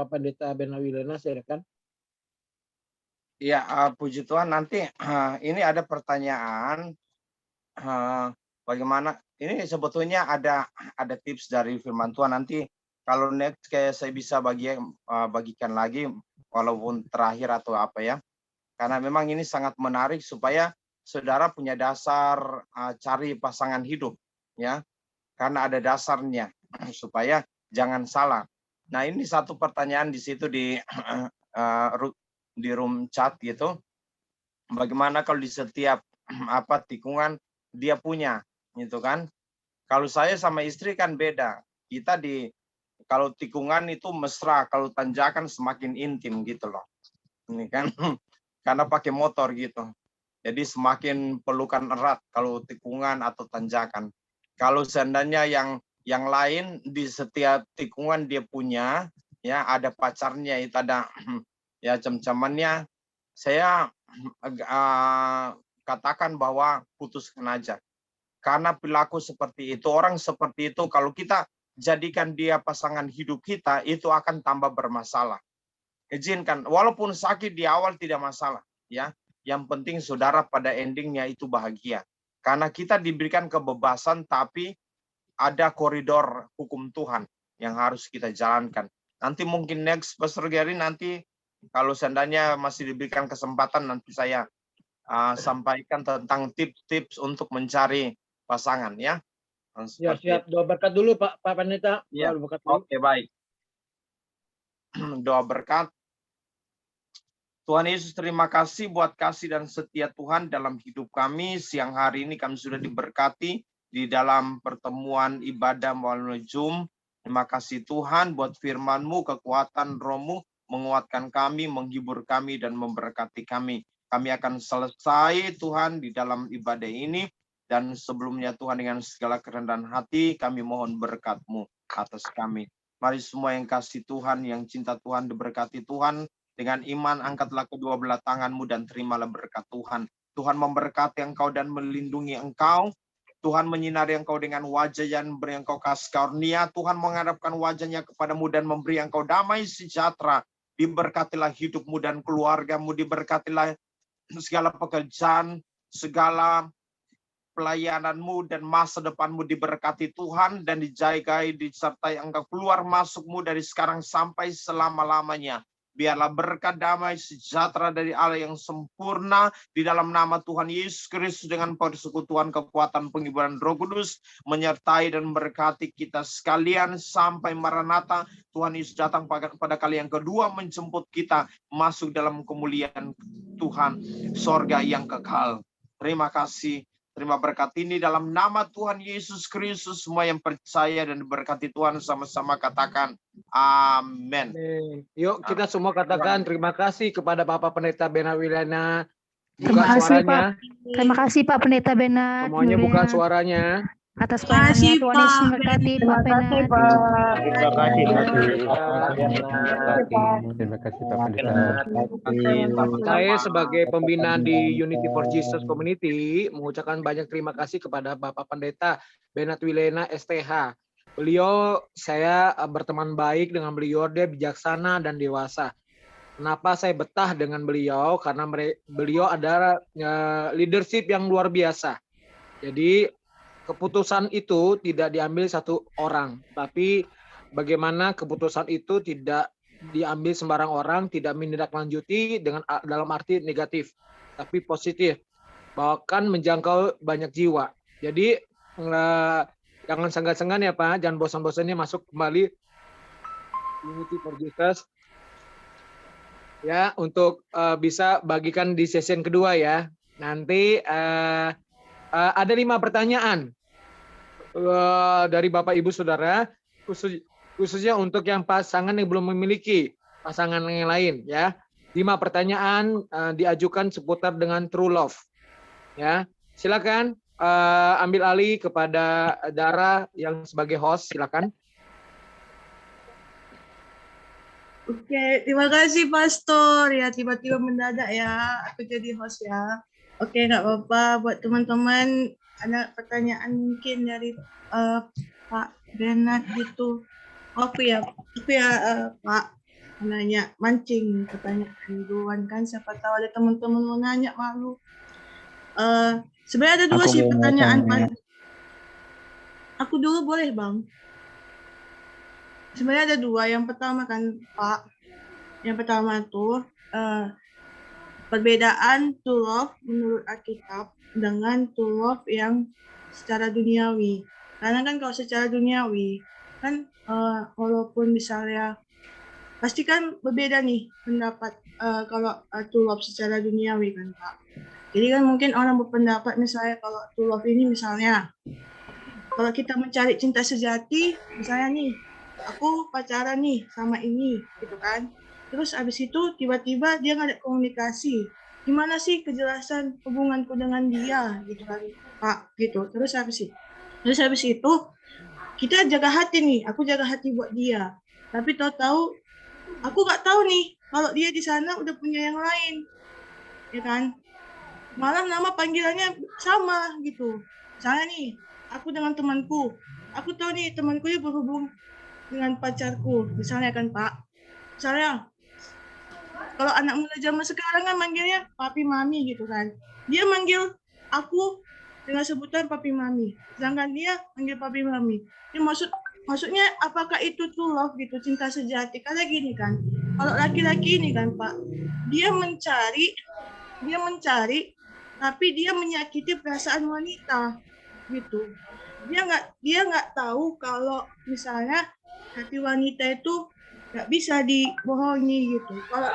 Pendeta Bernard Wilena, silakan. Ya, puji Tuhan. Nanti ini ada pertanyaan, bagaimana ini sebetulnya ada tips dari firman Tuhan. Nanti kalau next kayak saya bisa bagikan lagi walaupun terakhir atau apa ya. Karena memang ini sangat menarik supaya saudara punya dasar cari pasangan hidup ya. Karena ada dasarnya supaya jangan salah. Nah, ini satu pertanyaan di situ di room chat gitu. Bagaimana kalau di setiap tikungan dia punya gitu kan? Kalau saya sama istri kan beda. Kita kalau tikungan itu mesra, kalau tanjakan semakin intim gitu loh. Ini kan karena pakai motor gitu. Jadi semakin pelukan erat kalau tikungan atau tanjakan. Kalau seandainya yang lain di setiap tikungan dia punya, ya ada pacarnya, itu ada ya cem-cemannya, saya katakan bahwa putuskan aja. Karena perilaku seperti itu, orang seperti itu, kalau kita jadikan dia pasangan hidup kita, itu akan tambah bermasalah. Izinkan, walaupun sakit di awal tidak masalah, ya. Yang penting saudara pada endingnya itu bahagia. Karena kita diberikan kebebasan, tapi ada koridor hukum Tuhan yang harus kita jalankan. Nanti mungkin next Pastor Gary, nanti kalau seandainya masih diberikan kesempatan, nanti saya sampaikan tentang tips-tips untuk mencari pasangan ya. Ya, siap. Doa berkat dulu Pak Pendeta. Ya. Doa berkat dulu. Oke, baik. Doa berkat. Tuhan Yesus, terima kasih buat kasih dan setia Tuhan dalam hidup kami. Siang hari ini kami sudah diberkati di dalam pertemuan ibadah melalui Zoom. Terima kasih Tuhan buat firman-Mu, kekuatan Roh-Mu menguatkan kami, menghibur kami, dan memberkati kami. Kami akan selesai Tuhan di dalam ibadah ini. Dan sebelumnya Tuhan, dengan segala kerendahan hati, kami mohon berkat-Mu atas kami. Mari semua yang kasih Tuhan, yang cinta Tuhan, diberkati Tuhan. Dengan iman, angkatlah kedua belah tanganmu dan terimalah berkat Tuhan. Tuhan memberkati engkau dan melindungi engkau. Tuhan menyinari engkau dengan wajah yang memberi engkau kasih karunia. Tuhan menghadapkan wajahnya kepadamu dan memberi engkau damai sejahtera. Diberkatilah hidupmu dan keluargamu. Diberkatilah segala pekerjaan, segala pelayananmu dan masa depanmu diberkati Tuhan dan dijagai, disertai engkau keluar masukmu dari sekarang sampai selama-lamanya. Biarlah berkat damai sejahtera dari Allah yang sempurna di dalam nama Tuhan Yesus Kristus dengan persekutuan kekuatan penghiburan Roh Kudus menyertai dan memberkati kita sekalian sampai Maranatha. Tuhan Yesus datang pada kali yang kedua menjemput kita masuk dalam kemuliaan Tuhan, sorga yang kekal. Terima kasih. Terima berkat ini dalam nama Tuhan Yesus Kristus. Semua yang percaya dan diberkati Tuhan sama-sama katakan amin. Yuk kita semua katakan terima kasih kepada Bapak Pendeta Bena Wilana. Terima kasih Pak. Terima kasih Pak Pendeta Bena. Semuanya buka suaranya. Atas pelayanannya Tuhan Yesus memberkati Pak Bena. Terima kasih Pak. Terima kasih Pak Pendeta. Saya sebagai pembina di Unity for Jesus Community mengucapkan banyak terima kasih kepada Bapak Pendeta Benat Wilena STH. Beliau, saya berteman baik dengan beliau, dia bijaksana dan dewasa. Kenapa saya betah dengan beliau? Karena beliau adalah leadership yang luar biasa. Jadi keputusan itu tidak diambil satu orang, tapi bagaimana keputusan itu tidak diambil sembarang orang, tidak menindaklanjuti dalam arti negatif, tapi positif, bahkan menjangkau banyak jiwa. Jadi jangan senggan-senggan ya Pak, jangan bosan-bosannya masuk kembali Unity for Jesus ya, untuk bisa bagikan di session kedua ya. Nanti ada 5 pertanyaan dari Bapak Ibu Saudara, khususnya untuk yang pasangan yang belum memiliki pasangan yang lain ya. 5 pertanyaan diajukan seputar dengan true love. Ya, silakan ambil alih kepada Dara yang sebagai host, silakan. Oke, terima kasih Pastor. Ya, tiba-tiba mendadak ya, aku jadi host ya. Oke, nggak apa-apa. Buat teman-teman, ada pertanyaan mungkin dari Pak Bernard gitu. Pak. nanya, mancing pertanyaan duluan kan, siapa tahu ada teman-teman mau nanya malu. Sebenarnya ada dua Aku sih mau pertanyaan. tanya. Aku dulu boleh Bang? Sebenarnya ada dua. Yang pertama kan Pak, yang pertama tuh perbedaan to love menurut Alkitab dengan to love yang secara duniawi. Karena kan kalau secara duniawi kan walaupun misalnya pasti kan berbeda nih pendapat kalau to love secara duniawi kan Pak. Jadi kan mungkin orang berpendapat misalnya kalau to love ini misalnya kalau kita mencari cinta sejati, misalnya nih aku pacaran nih sama ini gitu kan. Terus abis itu tiba-tiba dia nggak ada komunikasi. Gimana sih kejelasan hubunganku dengan dia gitu kan Pak gitu. Terus habis itu kita jaga hati nih, aku jaga hati buat dia. Tapi tahu-tahu aku nggak tahu nih kalau dia di sana udah punya yang lain, ya kan? Malah nama panggilannya sama gitu. Misalnya nih, aku dengan temanku, aku tahu nih temanku ini berhubung dengan pacarku, misalnya kan Pak. Misalnya, kalau anak muda zaman sekarang kan manggilnya papi mami gitu kan. Dia manggil aku dengan sebutan papi mami, sedangkan dia manggil papi mami. Ini maksudnya apakah itu true love gitu, cinta sejati? Karena gini kan, kalau laki-laki ini kan Pak, dia mencari tapi dia menyakiti perasaan wanita gitu. Dia nggak tahu kalau misalnya hati wanita itu nggak bisa dibohongi gitu. Kalau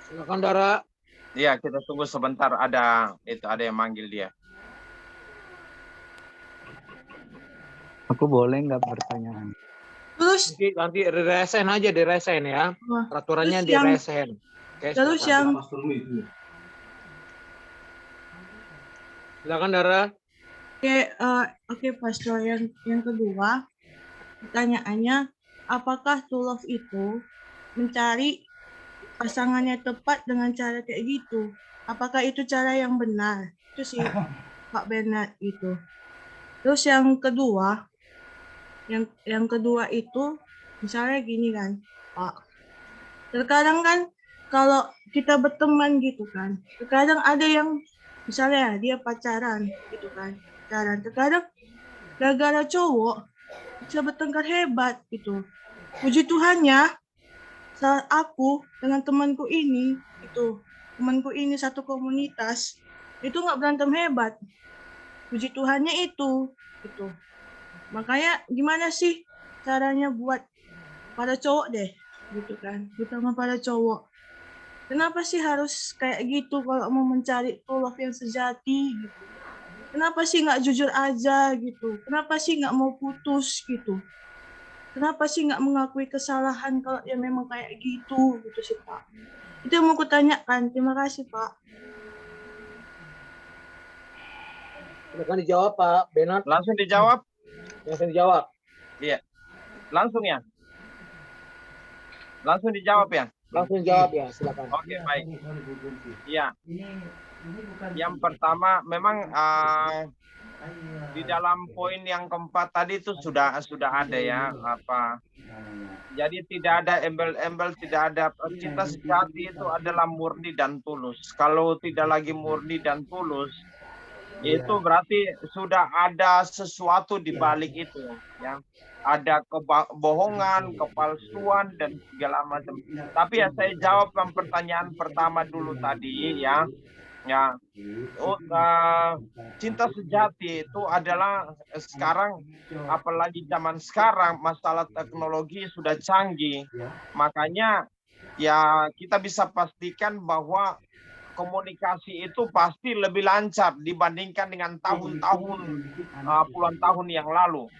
Silakan Dara. Iya, kita tunggu sebentar, ada yang manggil dia. Aku boleh nggak pertanyaan? terus Nanti diresen ya. Peraturannya diresen. Oke, terus yang silakan Dara. Oke, Pastor, yang kedua pertanyaannya, apakah to love itu mencari pasangannya tepat dengan cara kayak gitu? Apakah itu cara yang benar? Itu sih Pak Bernard itu. Terus yang kedua itu misalnya gini kan Pak, terkadang kan kalau kita berteman gitu kan, terkadang ada yang misalnya dia pacaran gitu kan, terkadang gara-gara cowok bisa bertengkar hebat gitu. Puji Tuhannya saat aku dengan temanku ini satu komunitas itu nggak berantem hebat. Puji Tuhannya itu gitu. Makanya gimana sih caranya buat para cowok deh gitu kan, terutama para cowok. Kenapa sih harus kayak gitu kalau mau mencari to love yang sejati gitu? Kenapa sih nggak jujur aja gitu? Kenapa sih nggak mau putus gitu? Kenapa sih nggak mengakui kesalahan kalau ya memang kayak gitu sih Pak? Itu yang mau kutanyakan. Terima kasih Pak. Silakan dijawab Pak Bernard. Langsung dijawab? Langsung dijawab. Iya. Langsung ya? Langsung dijawab ya? Langsung jawab ya, silakan. Oke, baik. Iya. Yang pertama memang di dalam poin yang keempat tadi itu sudah ada ya apa. Jadi tidak ada embel-embel, tidak ada cinta sejati itu adalah murni dan tulus. Kalau tidak lagi murni dan tulus, itu berarti sudah ada sesuatu di balik itu ya. Ada kebohongan, kepalsuan dan segala macam. Tapi ya saya jawab yang pertanyaan pertama dulu tadi ya. Ya. Cinta sejati itu adalah sekarang, apalagi zaman sekarang masalah teknologi sudah canggih. Makanya ya kita bisa pastikan bahwa komunikasi itu pasti lebih lancar dibandingkan dengan tahun-tahun, puluhan tahun yang lalu.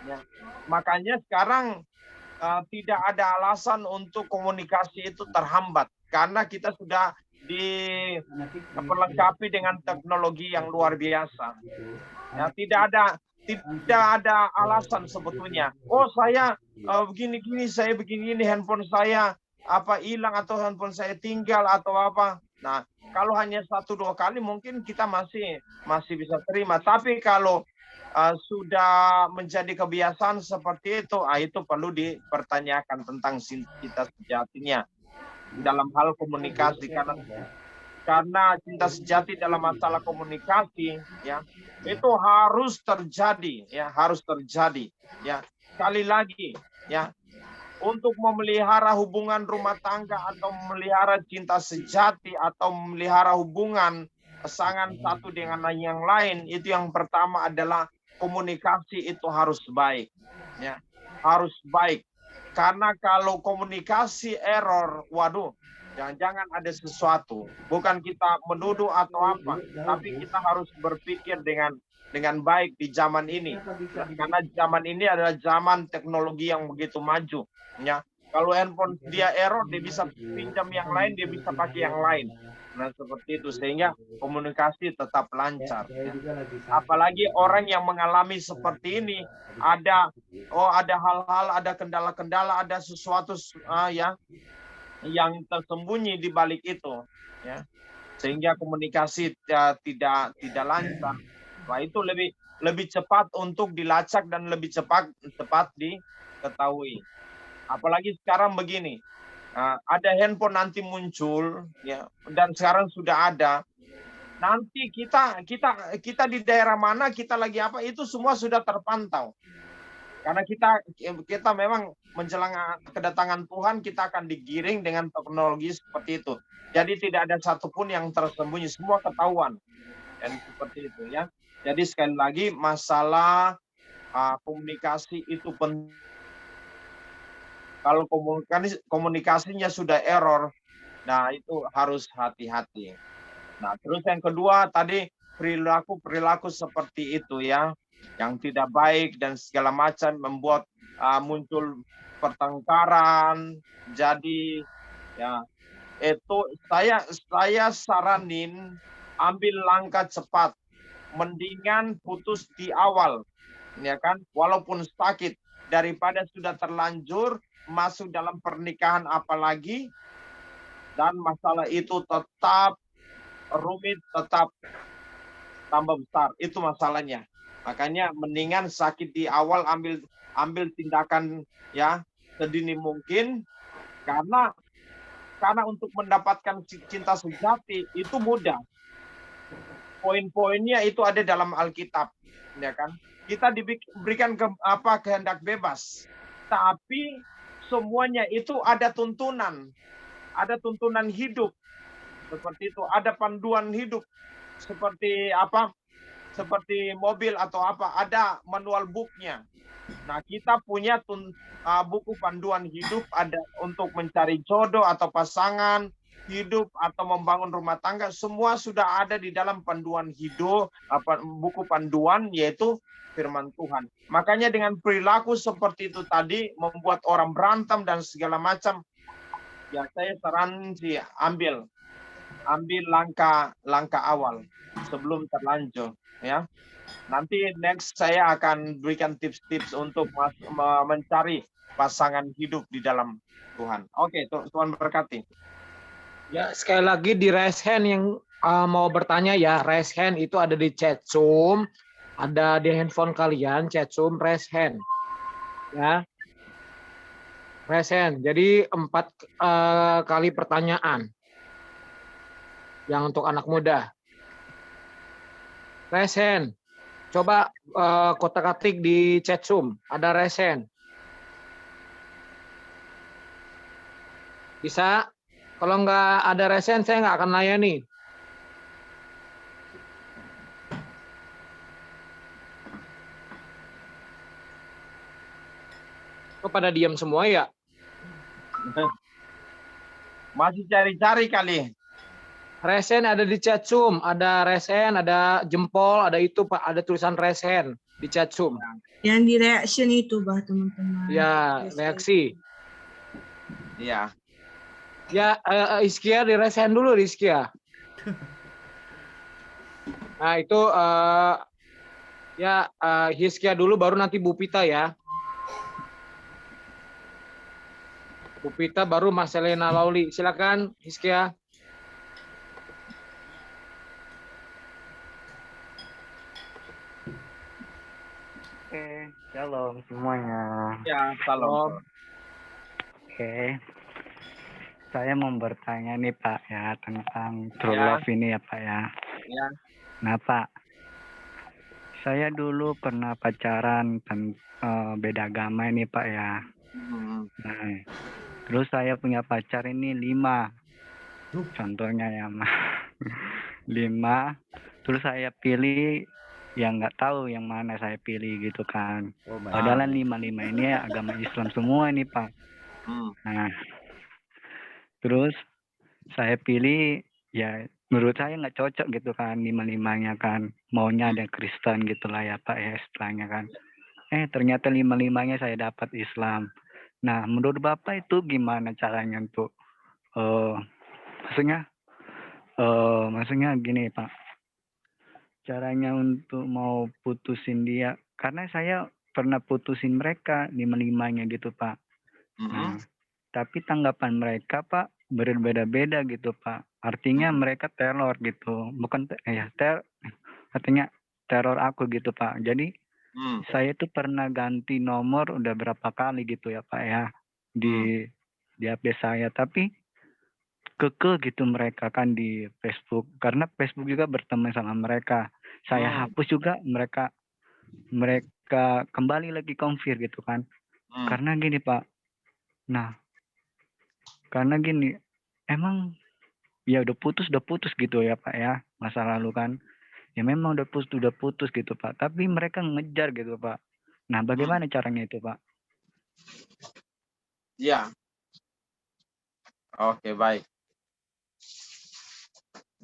Ya. Makanya sekarang tidak ada alasan untuk komunikasi itu terhambat karena kita sudah diperlengkapi dengan teknologi yang luar biasa. Ya, tidak ada alasan sebetulnya. Oh saya begini-gini, saya begini, handphone saya hilang atau handphone saya tinggal atau apa. Nah, Kalau hanya 1-2 kali mungkin kita masih bisa terima. Tapi kalau sudah menjadi kebiasaan seperti itu perlu dipertanyakan tentang cinta sejatinya dalam hal komunikasi, karena cinta sejati dalam masalah komunikasi ya itu harus terjadi ya. Sekali lagi ya, untuk memelihara hubungan rumah tangga atau memelihara cinta sejati atau memelihara hubungan pasangan satu dengan yang lain, itu yang pertama adalah komunikasi itu harus baik ya, harus baik. Karena kalau komunikasi error, waduh, jangan-jangan ada sesuatu. Bukan kita menuduh atau apa, tapi kita harus berpikir dengan baik di zaman ini. Karena zaman ini adalah zaman teknologi yang begitu maju. Ya, kalau handphone dia error, dia bisa pinjam yang lain, dia bisa pakai yang lain. Nah, seperti itu, sehingga komunikasi tetap lancar. Ya. Apalagi orang yang mengalami seperti ini, ada hal-hal, ada kendala-kendala, ada sesuatu yang tersembunyi di balik itu, ya, sehingga komunikasi tidak lancar. Nah, itu lebih cepat untuk dilacak dan lebih cepat diketahui. Apalagi sekarang begini, ada handphone nanti muncul, ya, dan sekarang sudah ada. Nanti kita di daerah mana, kita lagi apa, itu semua sudah terpantau. Karena kita memang menjelang kedatangan Tuhan, kita akan digiring dengan teknologi seperti itu. Jadi tidak ada satupun yang tersembunyi, semua ketahuan. Dan seperti itu ya. Jadi sekali lagi masalah komunikasi itu penting. Kalau komunikasinya sudah error, nah itu harus hati-hati. Nah, terus yang kedua tadi perilaku seperti itu ya, yang tidak baik dan segala macam membuat muncul pertengkaran. Jadi ya itu saya saranin ambil langkah cepat, mendingan putus di awal, ya kan, walaupun sakit daripada sudah terlanjur masuk dalam pernikahan apalagi, dan masalah itu tetap rumit, tetap tambah besar. Itu masalahnya. Makanya mendingan sakit di awal, ambil tindakan ya sedini mungkin, karena untuk mendapatkan cinta sejati itu mudah. Poin-poinnya itu ada dalam Alkitab, ya kan? Kita diberikan kehendak bebas, tapi semuanya itu ada tuntunan hidup seperti itu, ada panduan hidup seperti apa? Seperti mobil atau apa, ada manual booknya. Nah, kita punya buku panduan hidup, ada untuk mencari jodoh atau pasangan hidup atau membangun rumah tangga, semua sudah ada di dalam panduan hidup, buku panduan, yaitu firman Tuhan. Makanya dengan perilaku seperti itu tadi membuat orang berantem dan segala macam, ya saya saran sih ambil langkah awal sebelum terlanjur ya. Nanti next saya akan berikan tips-tips untuk mencari pasangan hidup di dalam Tuhan. Oke, Tuhan berkati. Ya, sekali lagi di raise hand yang mau bertanya ya, raise hand itu ada di chat Zoom, ada di handphone kalian, chat Zoom, raise hand. Ya. Raise hand. Jadi 4 kali pertanyaan. Yang untuk anak muda. Raise hand. Coba kotak-katik di chat Zoom, ada raise hand. Bisa? Kalau nggak ada raise hand, saya nggak akan layani. Kok pada diam semua ya? Masih cari-cari kali. Raise hand ada di chat Zoom, ada raise hand, ada jempol, ada itu Pak, ada tulisan raise hand di chat Zoom. Yang di reaction itu, Bah, teman-teman. Ya, reaksi. Iya. Ya, Iskia di raise hand dulu, Iskia. Nah, itu Hiskia dulu, baru nanti Bu Pita ya. Bu Pita baru Mas Elena Lauli. Silakan, Hiskia. Oke, shalom semuanya. Ya, salam. Oke, saya mau bertanya nih Pak ya tentang true Ya. love ini ya Pak ya. Ya. Nah Pak, saya dulu pernah pacaran beda agama ini Pak ya. Nah, terus saya punya pacar ini 5. Contohnya ya, 5. Terus saya pilih yang nggak tahu yang mana saya pilih gitu kan. Padahal 5 ini agama Islam semua nih Pak. Nah, terus saya pilih ya menurut saya nggak cocok gitu kan 5-5-nya kan. Maunya ada Kristen gitulah ya Pak ya istilahnya kan. Ternyata 5-5-nya saya dapat Islam. Nah, menurut Bapak itu gimana caranya untuk maksudnya gini Pak. Caranya untuk mau putusin dia karena saya pernah putusin mereka 5-5-nya gitu Pak. Nah, tapi tanggapan mereka Pak berbeda-beda gitu Pak. Artinya mereka teror gitu. Bukan artinya teror aku gitu Pak. Jadi saya tuh pernah ganti nomor udah berapa kali gitu ya Pak ya di HP saya, tapi kekeh gitu mereka kan di Facebook karena Facebook juga berteman sama mereka. Saya hapus juga mereka kembali lagi konfir gitu kan. Karena gini Pak. Nah, karena gini emang ya udah putus gitu ya Pak ya masa lalu kan. Ya memang udah putus gitu Pak. Tapi mereka ngejar gitu Pak. Nah, bagaimana caranya itu Pak? Ya. Oke, baik.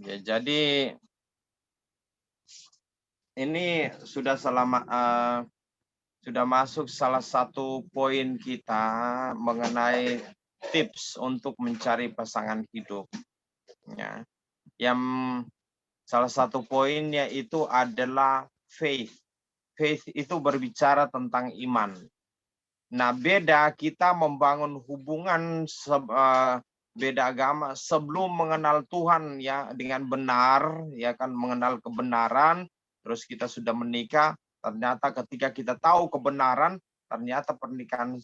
Ya, jadi ini sudah sudah masuk salah satu poin kita mengenai tips untuk mencari pasangan hidup. Ya. Yang salah satu poinnya itu adalah faith. Faith itu berbicara tentang iman. Nah, beda kita membangun hubungan beda agama sebelum mengenal Tuhan ya dengan benar ya kan, mengenal kebenaran, terus kita sudah menikah, ternyata ketika kita tahu kebenaran ternyata pernikahan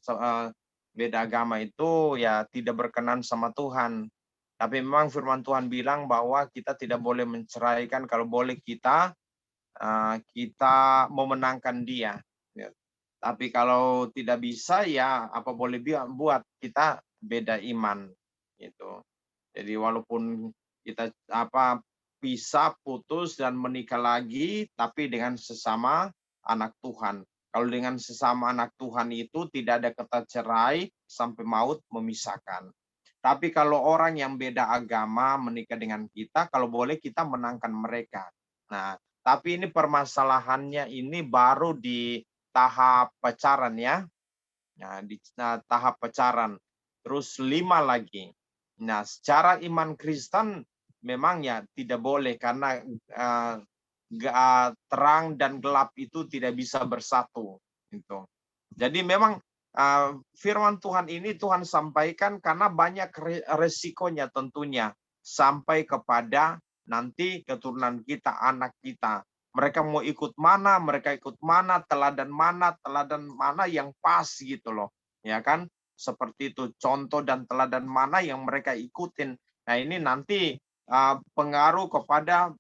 beda agama itu ya tidak berkenan sama Tuhan. Tapi memang firman Tuhan bilang bahwa kita tidak boleh menceraikan, kalau boleh kita memenangkan dia. Ya. Tapi kalau tidak bisa ya apa boleh buat, kita beda iman gitu. Jadi walaupun kita bisa putus dan menikah lagi tapi dengan sesama anak Tuhan. Kalau dengan sesama anak Tuhan itu tidak ada kata cerai sampai maut memisahkan. Tapi kalau orang yang beda agama menikah dengan kita, kalau boleh kita menangkan mereka. Nah, tapi ini permasalahannya ini baru di tahap pacaran ya. Nah, di tahap pacaran. Terus 5 lagi. Nah, secara iman Kristen memang ya tidak boleh karena terang dan gelap itu tidak bisa bersatu. Gitu. Jadi memang firman Tuhan ini Tuhan sampaikan karena banyak resikonya tentunya sampai kepada nanti keturunan kita, anak kita. Mereka mau ikut mana, teladan mana yang pas gitu loh. Ya kan? Seperti itu, contoh dan teladan mana yang mereka ikutin. Nah, ini nanti pengaruh kepada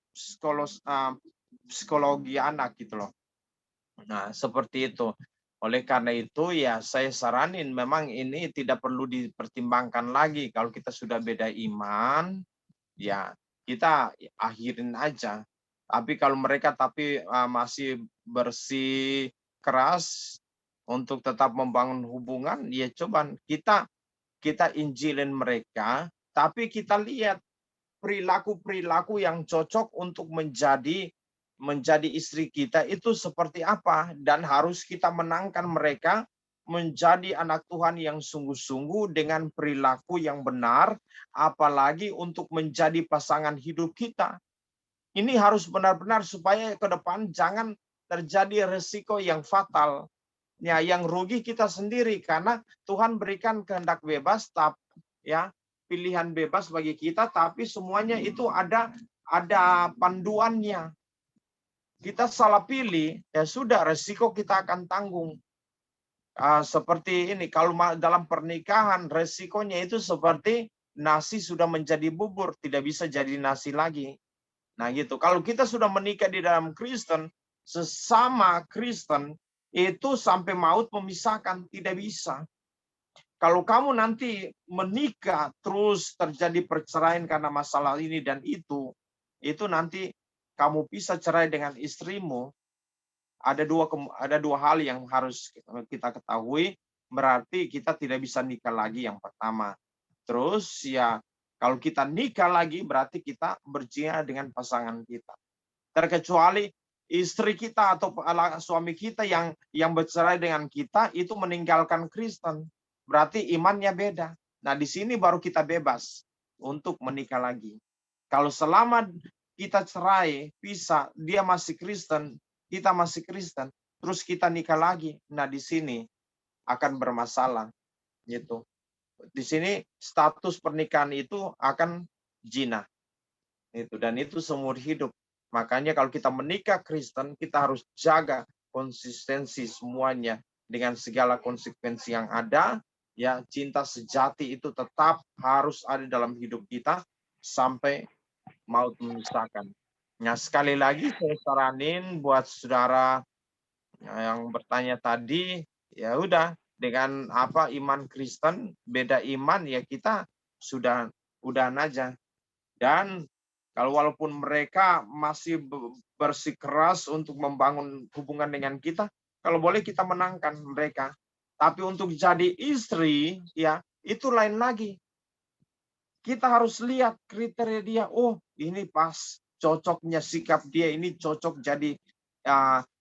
psikologi anak gitu loh. Nah, seperti itu. Oleh karena itu ya saya saranin memang ini tidak perlu dipertimbangkan lagi. Kalau kita sudah beda iman, ya kita akhirin aja. Tapi kalau mereka masih bersih keras untuk tetap membangun hubungan, ya coba kita injilin mereka, tapi kita lihat perilaku-perilaku yang cocok untuk menjadi istri kita itu seperti apa, dan harus kita menangkan mereka menjadi anak Tuhan yang sungguh-sungguh dengan perilaku yang benar, apalagi untuk menjadi pasangan hidup kita. Ini harus benar-benar supaya ke depan jangan terjadi resiko yang fatal. Ya, yang rugi kita sendiri karena Tuhan berikan kehendak bebas, ya, pilihan bebas bagi kita, tapi semuanya itu ada panduannya. kita salah pilih, ya sudah resiko kita akan tanggung. Seperti ini, kalau dalam pernikahan resikonya itu seperti nasi sudah menjadi bubur, tidak bisa jadi nasi lagi. Nah gitu, kalau kita sudah menikah di dalam Kristen, sesama Kristen, itu sampai maut memisahkan, tidak bisa. Kalau kamu nanti menikah, terus terjadi perceraian karena masalah ini dan itu nanti kamu bisa cerai dengan istrimu, ada dua hal yang harus kita ketahui, berarti kita tidak bisa nikah lagi yang pertama. Terus ya kalau kita nikah lagi berarti kita berzina dengan pasangan kita. Terkecuali istri kita atau suami kita yang bercerai dengan kita itu meninggalkan Kristen, berarti imannya beda. Nah di sini baru kita bebas untuk menikah lagi. Kalau selama kita cerai, pisah, dia masih Kristen, kita masih Kristen, terus kita nikah lagi. Nah, di sini akan bermasalah gitu. Di sini status pernikahan itu akan zina. Itu dan itu seumur hidup. Makanya kalau kita menikah Kristen, kita harus jaga konsistensi semuanya dengan segala konsekuensi yang ada. Ya, cinta sejati itu tetap harus ada dalam hidup kita sampai maut memisahkan. Nah, sekali lagi saya saranin buat saudara yang bertanya tadi, ya udah dengan apa iman Kristen, beda iman ya kita udahan aja. Dan kalau walaupun mereka masih bersikeras untuk membangun hubungan dengan kita, kalau boleh kita menangkan mereka. Tapi untuk jadi istri, ya itu lain lagi. Kita harus lihat kriteria dia. Oh, ini pas. Cocoknya sikap dia ini cocok jadi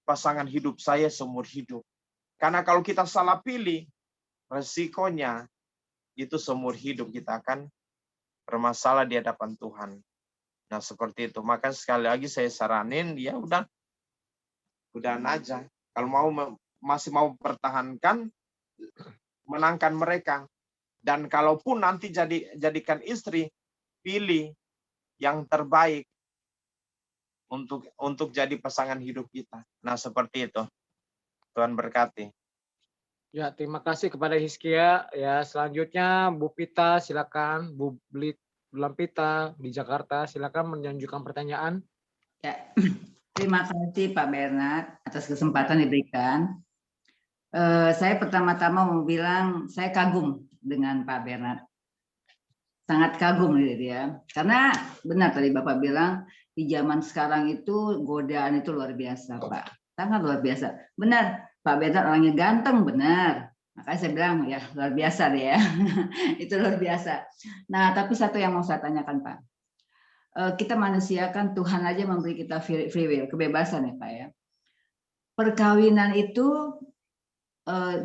pasangan hidup saya seumur hidup. Karena kalau kita salah pilih, resikonya itu seumur hidup kita akan bermasalah di hadapan Tuhan. Nah seperti itu. Maka sekali lagi saya saranin, ya udahan aja. Kalau masih mau pertahankan, menangkan mereka. Dan kalaupun nanti jadikan istri, pilih yang terbaik untuk jadi pasangan hidup kita. Nah, seperti itu. Tuhan berkati. Ya, terima kasih kepada Hizkia. Ya, selanjutnya Bu Pita, silakan. Bu Lampita di Jakarta, silakan menunjukkan pertanyaan. Ya, terima kasih Pak Bernard atas kesempatan diberikan. Saya pertama-tama mau bilang saya kagum dengan Pak Bernard. Sangat kagum gitu ya. Karena benar tadi Bapak bilang di zaman sekarang itu godaan itu luar biasa, Pak. Sangat luar biasa. Benar, Pak Bernard orangnya ganteng, benar. Makanya saya bilang ya luar biasa deh ya. Itu luar biasa. Nah, tapi satu yang mau saya tanyakan, Pak. Kita manusia kan Tuhan aja memberi kita free will, kebebasan ya, Pak ya. Perkawinan itu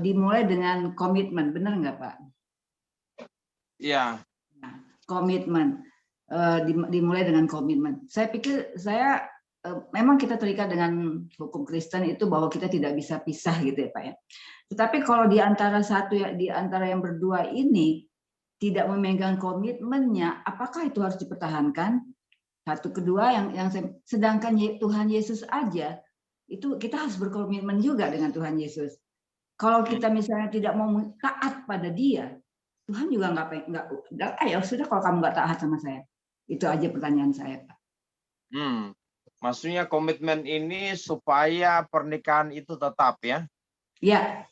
dimulai dengan komitmen, benar nggak, Pak? Iya. Komitmen. Dimulai dengan komitmen. Saya pikir memang kita terikat dengan hukum Kristen itu bahwa kita tidak bisa pisah gitu ya Pak ya. Tetapi kalau di antara yang berdua ini tidak memegang komitmennya, apakah itu harus dipertahankan? Satu, kedua sedangkan Tuhan Yesus aja itu kita harus berkomitmen juga dengan Tuhan Yesus. Kalau kita misalnya tidak mau taat pada Dia, Tuhan juga ya sudah kalau kamu nggak taat sama saya. Itu aja pertanyaan saya, Pak. Maksudnya komitmen ini supaya pernikahan itu tetap ya? Iya.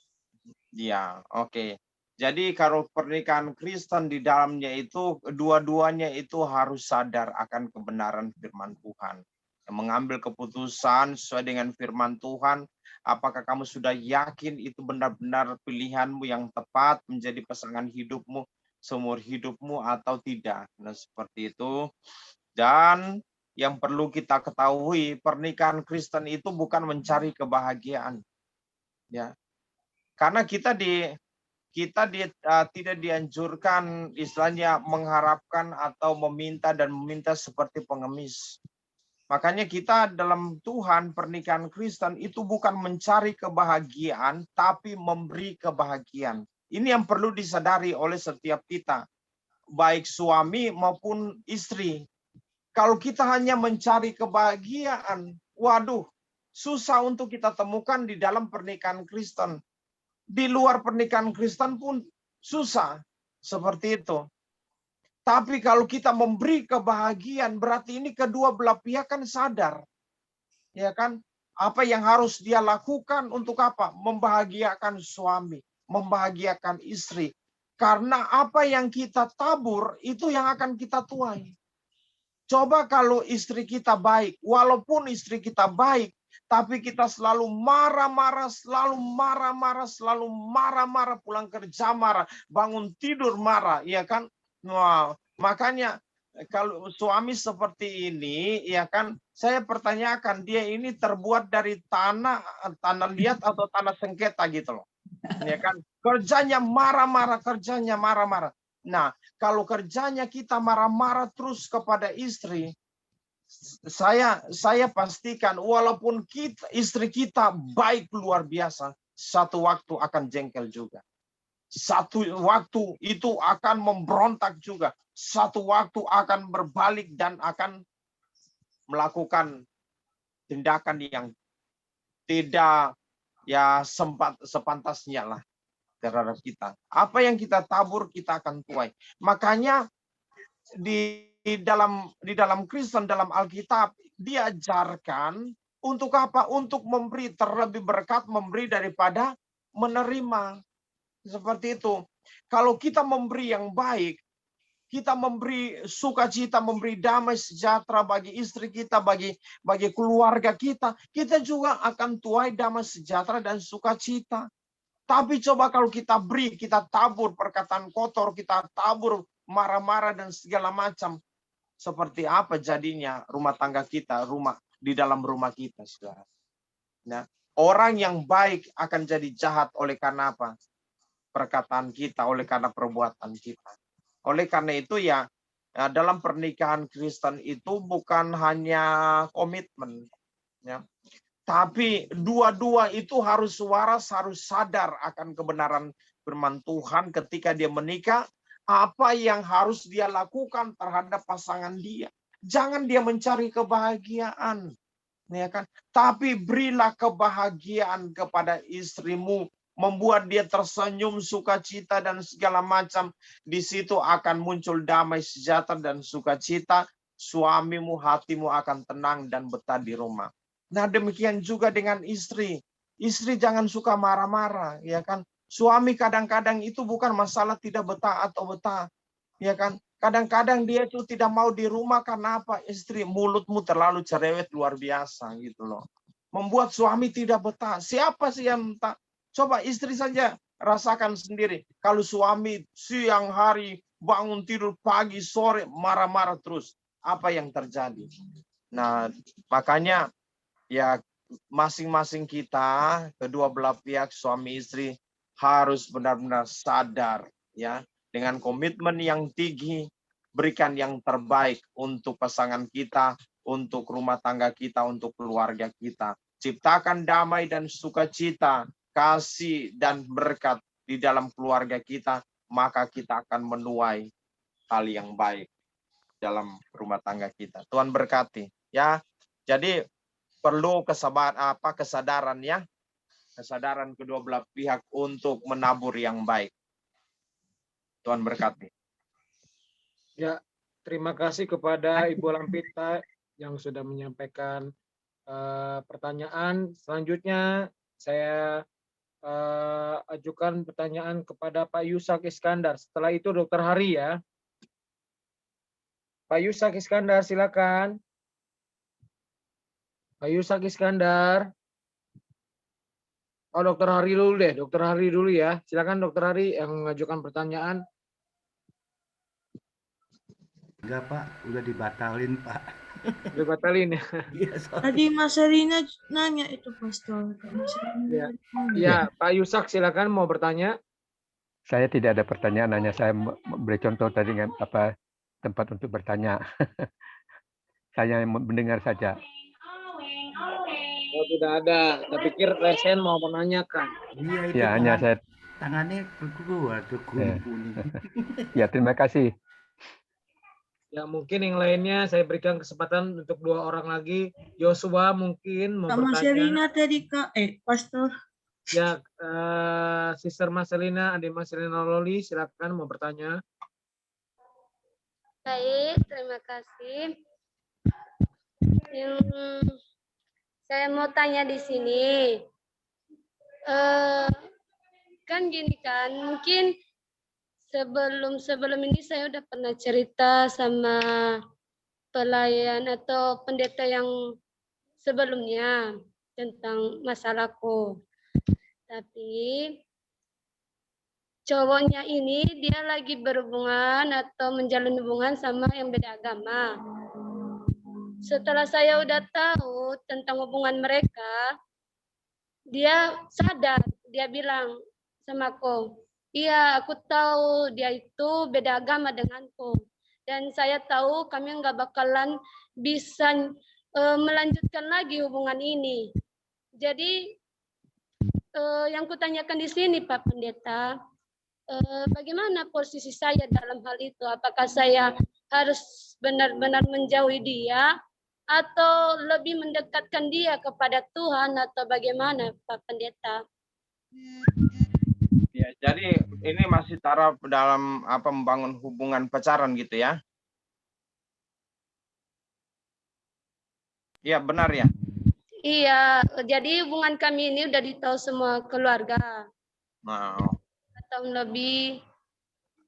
Ya, oke. Jadi kalau pernikahan Kristen di dalamnya itu dua-duanya itu harus sadar akan kebenaran firman Tuhan. Mengambil keputusan sesuai dengan firman Tuhan. Apakah kamu sudah yakin itu benar-benar pilihanmu yang tepat menjadi pasangan hidupmu, seumur hidupmu atau tidak? Nah, seperti itu. Dan yang perlu kita ketahui, pernikahan Kristen itu bukan mencari kebahagiaan. Ya. Karena kita tidak dianjurkan istilahnya mengharapkan atau meminta seperti pengemis. Makanya kita dalam Tuhan pernikahan Kristen itu bukan mencari kebahagiaan, tapi memberi kebahagiaan. Ini yang perlu disadari oleh setiap kita, baik suami maupun istri. Kalau kita hanya mencari kebahagiaan, waduh, susah untuk kita temukan di dalam pernikahan Kristen. Di luar pernikahan Kristen pun susah seperti itu. Tapi kalau kita memberi kebahagiaan, berarti ini kedua belah pihak kan sadar. Ya kan? Apa yang harus dia lakukan untuk apa? Membahagiakan suami, membahagiakan istri. Karena apa yang kita tabur, itu yang akan kita tuai. Coba kalau istri kita baik, walaupun istri kita baik, tapi kita selalu marah-marah, selalu marah-marah, selalu marah-marah, pulang kerja marah, bangun tidur marah, ya kan? Wah, makanya kalau suami seperti ini, ya kan, saya pertanyakan dia ini terbuat dari tanah liat atau tanah sengketa gitu loh. Ya kan, kerjanya marah-marah, kerjanya marah-marah. Nah, kalau kerjanya kita marah-marah terus kepada istri, saya pastikan walaupun istri kita baik luar biasa, satu waktu akan jengkel juga. Satu waktu itu akan memberontak juga. Satu waktu akan berbalik dan akan melakukan tindakan yang tidak ya sepantasnya lah terhadap kita. Apa yang kita tabur kita akan tuai. Makanya di dalam Kristen, dalam Alkitab diajarkan untuk apa? Untuk memberi, terlebih berkat memberi daripada menerima. Seperti itu. Kalau kita memberi yang baik, kita memberi sukacita, memberi damai sejahtera bagi istri kita, bagi keluarga kita juga akan tuai damai sejahtera dan sukacita. Tapi coba kalau kita beri, kita tabur perkataan kotor, kita tabur marah-marah dan segala macam, seperti apa jadinya rumah tangga kita, di dalam rumah kita, saudara. Nah, orang yang baik akan jadi jahat oleh karena apa? Perkataan kita, oleh karena perbuatan kita. Oleh karena itu ya, dalam pernikahan Kristen itu bukan hanya komitmen, ya, tapi dua-dua itu harus waras, harus sadar akan kebenaran firman Tuhan ketika dia menikah, apa yang harus dia lakukan terhadap pasangan dia. Jangan dia mencari kebahagiaan, ya kan? Tapi berilah kebahagiaan kepada istrimu, membuat dia tersenyum, sukacita dan segala macam. Di situ akan muncul damai sejahtera dan sukacita. Suamimu, hatimu akan tenang dan betah di rumah. Nah, demikian juga dengan istri. Istri jangan suka marah-marah, ya kan? Suami kadang-kadang itu bukan masalah tidak betah atau betah, ya kan? Kadang-kadang dia itu tidak mau di rumah karena apa? Istri, mulutmu terlalu cerewet luar biasa gitu loh. Membuat suami tidak betah. Siapa sih yang tak? Coba istri saja rasakan sendiri. Kalau suami siang hari bangun tidur pagi sore marah-marah terus, apa yang terjadi? Nah, makanya ya masing-masing kita, kedua belah pihak suami istri harus benar-benar sadar ya, dengan komitmen yang tinggi, berikan yang terbaik untuk pasangan kita, untuk rumah tangga kita, untuk keluarga kita. Ciptakan damai dan sukacita, kasih dan berkat di dalam keluarga kita, maka kita akan menuai hal yang baik dalam rumah tangga kita. Tuhan berkati ya. Jadi perlu kesadaran ya, kesadaran kedua belah pihak untuk menabur yang baik. Tuhan berkati. Ya, terima kasih kepada Ibu Lampita yang sudah menyampaikan pertanyaan. Selanjutnya saya ajukan pertanyaan kepada Pak Yusak Iskandar. Setelah itu Dr. Hari ya. Pak Yusak Iskandar, silakan. Pak Yusak Iskandar. Oh, Dr. Hari dulu deh. Dr. Hari dulu ya. Silakan Dr. Hari yang mengajukan pertanyaan. Enggak, Pak. Udah dibatalin, Pak. Udah batalin ya? Tadi Mas Rina nanya itu, Pastor. Ya, Pak Yusak silakan mau bertanya. Saya tidak ada pertanyaan, hanya saya beri contoh tadi dengan tempat untuk bertanya. Saya mendengar saja. Oh, tidak ada. Saya pikir Resen mau menanyakan. Iya, itu Ya, hanya saya. tangannya keluar tuh kuning-kuning. Ya, terima kasih. Ya mungkin yang lainnya saya berikan kesempatan untuk 2 orang lagi. Yosua mungkin mau Kak bertanya. Marcelina tadi Kak, Pastor. Ya, Sister Marcelina, Adik Marcelina Loli, silakan mau bertanya. Baik, terima kasih. Saya mau tanya di sini. Kan gini kan, mungkin sebelum ini saya udah pernah cerita sama pelayan atau pendeta yang sebelumnya tentang masalahku. Tapi cowoknya ini dia lagi berhubungan atau menjalin hubungan sama yang beda agama. Setelah saya udah tahu tentang hubungan mereka, dia sadar, dia bilang sama aku, iya aku tahu dia itu beda agama denganku. Dan saya tahu kami nggak bakalan bisa melanjutkan lagi hubungan ini. Jadi yang kutanyakan di sini Pak Pendeta, bagaimana posisi saya dalam hal itu? Apakah saya harus benar-benar menjauhi dia atau lebih mendekatkan dia kepada Tuhan atau bagaimana Pak Pendeta? Ya, jadi ini masih taraf dalam membangun hubungan pacaran gitu ya? Iya, benar ya? Iya, jadi hubungan kami ini udah ditahu semua keluarga. Nah. Tahun lebih,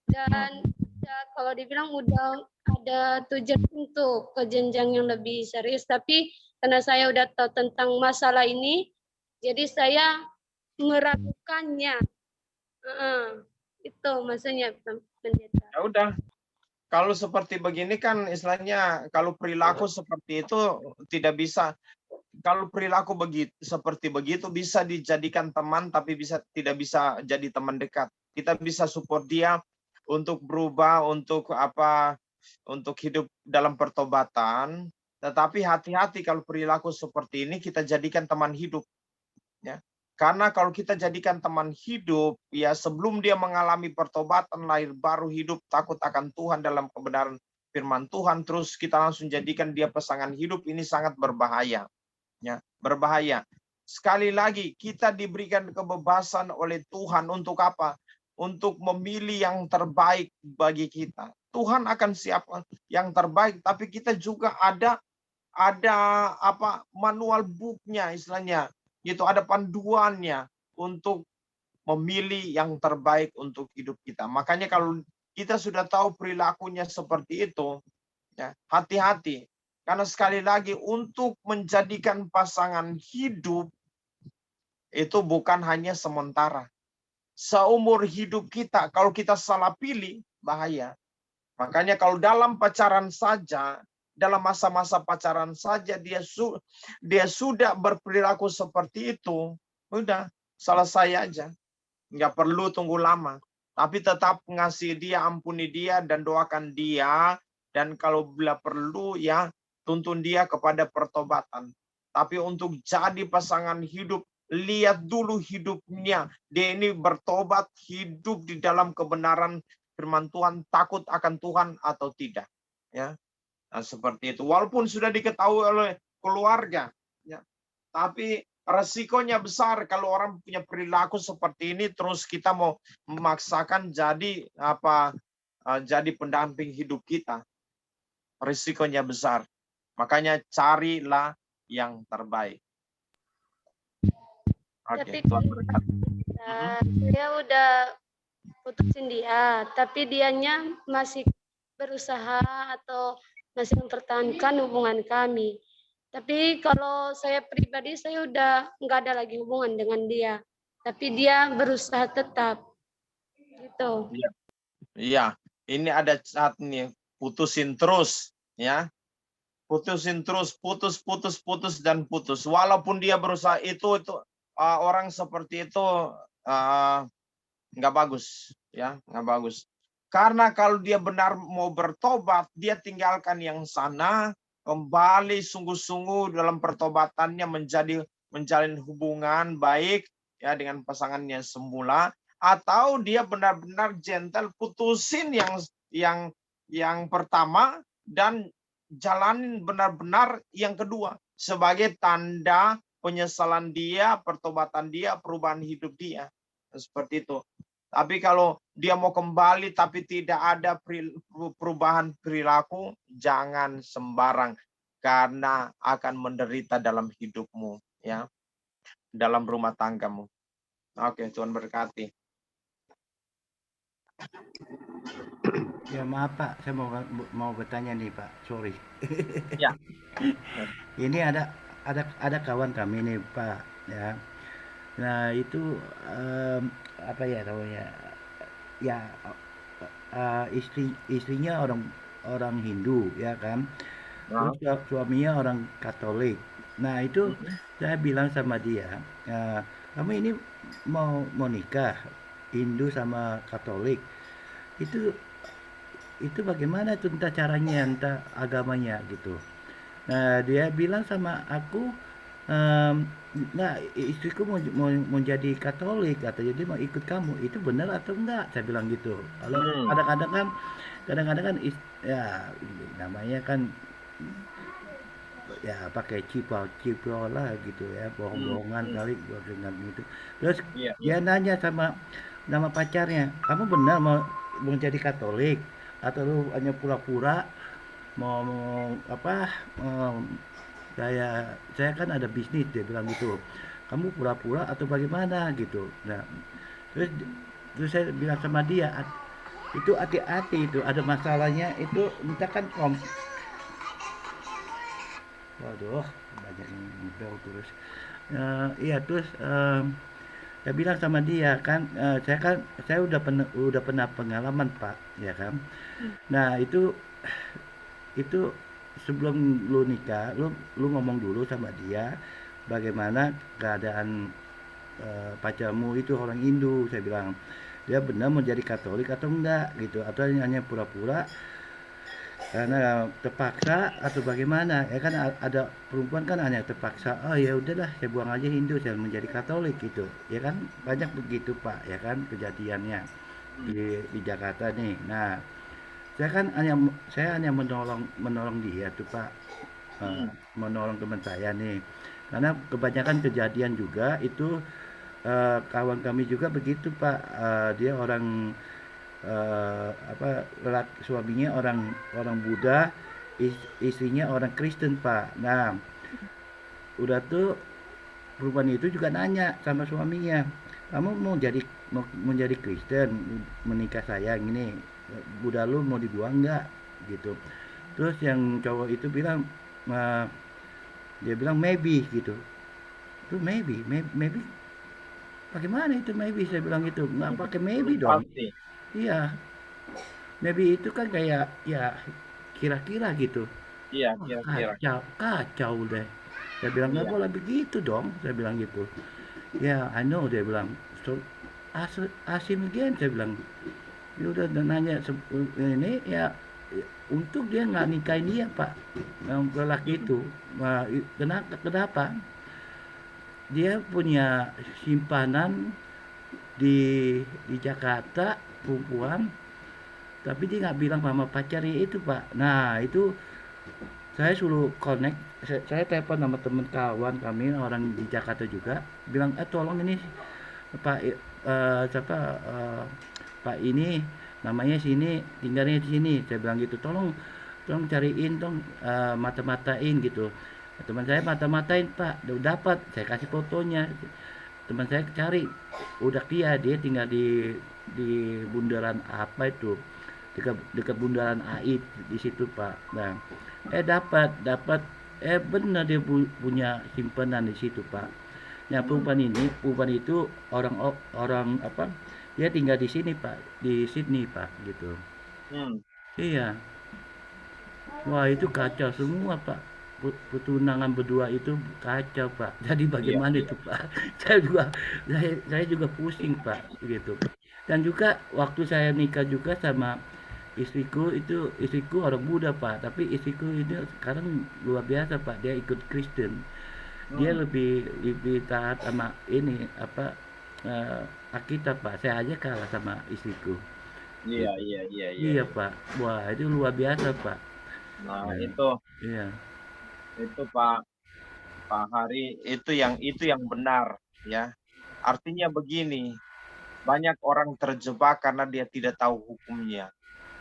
dan ya, kalau dibilang udah ada tujuan untuk ke jenjang yang lebih serius, tapi karena saya udah tahu tentang masalah ini, jadi saya meragukannya. Itu maksudnya Pendeta. Ya udah, kalau seperti begini kan istilahnya kalau perilaku seperti itu tidak bisa. Kalau perilaku seperti begitu bisa dijadikan teman, tapi tidak bisa jadi teman dekat. Kita bisa support dia untuk berubah, untuk hidup dalam pertobatan. Tetapi hati-hati kalau perilaku seperti ini kita jadikan teman hidup, ya. Karena kalau kita jadikan teman hidup, ya sebelum dia mengalami pertobatan, lahir baru, hidup takut akan Tuhan dalam kebenaran firman Tuhan, terus kita langsung jadikan dia pasangan hidup, ini sangat berbahaya. Ya, berbahaya. Sekali lagi kita diberikan kebebasan oleh Tuhan untuk apa? Untuk memilih yang terbaik bagi kita. Tuhan akan siapkan yang terbaik, tapi kita juga ada manual booknya istilahnya, itu ada panduannya untuk memilih yang terbaik untuk hidup kita. Makanya kalau kita sudah tahu perilakunya seperti itu, ya, hati-hati. Karena sekali lagi untuk menjadikan pasangan hidup itu bukan hanya sementara. Seumur hidup kita, kalau kita salah pilih, bahaya. Makanya kalau dalam pacaran saja, dalam masa-masa pacaran saja dia sudah berperilaku seperti itu, udah selesai aja. Nggak perlu tunggu lama. Tapi tetap ngasih dia, ampuni dia, dan doakan dia. Dan kalau bila perlu ya, tuntun dia kepada pertobatan. Tapi untuk jadi pasangan hidup, lihat dulu hidupnya. Dia ini bertobat, hidup di dalam kebenaran firman Tuhan, takut akan Tuhan atau tidak. Ya, nah, seperti itu. Walaupun sudah diketahui oleh keluarga, ya, tapi resikonya besar kalau orang punya perilaku seperti ini, terus kita mau memaksakan jadi jadi pendamping hidup kita. Risikonya besar. Makanya carilah yang terbaik. Tapi saya udah putusin dia, tapi dianya masih berusaha atau masih mempertahankan hubungan kami. Tapi kalau saya pribadi, saya udah nggak ada lagi hubungan dengan dia. Tapi dia berusaha tetap. Gitu. Iya, ini ada saatnya putusin terus, ya. Putusin terus, putus dan putus. Walaupun dia berusaha itu orang seperti itu nggak bagus, ya, nggak bagus. Karena kalau dia benar mau bertobat, dia tinggalkan yang sana, kembali sungguh-sungguh dalam pertobatannya menjalin hubungan baik ya dengan pasangannya semula, atau dia benar-benar gentle putusin yang pertama, dan jalanin benar-benar yang kedua sebagai tanda penyesalan dia, pertobatan dia, perubahan hidup dia. Seperti itu. Tapi kalau dia mau kembali tapi tidak ada perubahan perilaku, jangan sembarang, karena akan menderita dalam hidupmu, ya, dalam rumah tanggamu. Oke, Tuhan berkati. Ya maaf Pak, saya mau bertanya nih Pak, sorry. Ya. Ini ada kawan kami nih Pak, ya. Nah itu apa ya namanya? Ya istrinya orang Hindu, ya kan. Terus suaminya orang Katolik. Nah itu saya bilang sama dia, kamu ini mau nikah Hindu sama Katolik. Itu bagaimana tuh entah caranya, entah agamanya gitu. Nah dia bilang sama aku, nah istriku mau jadi Katolik atau jadi mau ikut kamu, itu benar atau enggak, saya bilang gitu. Kalau kadang-kadang kan ya namanya kan ya pakai cipau lah gitu ya, bohong-bohongan kali gua dengar gitu. Terus dia nanya sama pacarnya, kamu benar mau jadi Katolik atau lu hanya pura-pura mau apa, saya kan ada bisnis, dia bilang gitu, kamu pura-pura atau bagaimana gitu. Nah terus saya bilang sama dia, itu hati-hati, itu ada masalahnya, itu entah kan waduh banyak yang bel terus. Iya terus saya bilang sama dia kan, saya udah pernah pengalaman Pak, ya kan. Nah itu sebelum lu nikah, lu ngomong dulu sama dia bagaimana keadaan pacarmu itu orang Hindu, saya bilang. Dia benar mau jadi Katolik atau enggak gitu, atau hanya pura-pura karena terpaksa atau bagaimana, ya kan. Ada perempuan kan hanya terpaksa, oh ya udahlah saya buang aja Hindu, saya menjadi Katolik gitu, ya kan. Banyak begitu Pak, ya kan, kejadiannya di Jakarta nih. Nah saya hanya menolong dia tuh Pak, menolong teman saya nih, karena kebanyakan kejadian juga itu kawan kami juga begitu Pak. Dia orang suaminya orang Buddha, istrinya orang Kristen Pak. Nah udah tuh perempuan itu juga nanya sama suaminya, kamu mau jadi Kristen, menikah saya gini, Buddha lu mau dibuang nggak gitu. Terus yang cowok itu bilang, dia bilang maybe gitu. Itu maybe bagaimana itu maybe, saya bilang gitu, nggak pakai maybe dong. Iya, maybe itu kan kayak ya kira-kira gitu. Iya, kira-kira. Kacau deh. Saya bilang nggak boleh begitu dong, saya bilang gitu. Ya, I know, dia bilang. So, ask him again, saya bilang. Dia udah nanya ini ya, untuk dia nggak nikahin dia Pak, yang lelaki itu. Kenapa? Dia punya simpanan di Jakarta perempuan, tapi dia nggak bilang sama pacarnya itu Pak. Nah itu saya suruh connect, saya telepon sama teman kawan kami orang di Jakarta juga, bilang tolong ini Pak, Pak ini namanya sini, tinggalnya di sini, saya bilang gitu, tolong cariin dong, mata-matain gitu. Teman saya mata-matain Pak, udah dapat, saya kasih fotonya. Teman saya cari, udah dia tinggal di bundaran apa itu, dekat bundaran AI di situ Pak. Nah dapat benar dia punya simpanan di situ Pak. Nah perempuan itu orang apa, dia tinggal di sini Pak, di Sydney Pak gitu. Iya, wah itu kacau semua Pak, pertunangan berdua itu kacau Pak. Jadi bagaimana itu Pak? Saya juga pusing Pak gitu. Dan juga waktu saya nikah juga sama istriku orang Buddha Pak, tapi istriku ini sekarang luar biasa Pak, dia ikut Kristen. Dia lebih taat sama ini apa, Alkitab Pak. Saya aja kalah sama istriku. Iya. Iya Pak, wah itu luar biasa Pak. Nah, Ya, iya. itu Pak Hari, itu yang benar ya. Artinya begini, banyak orang terjebak karena dia tidak tahu hukumnya.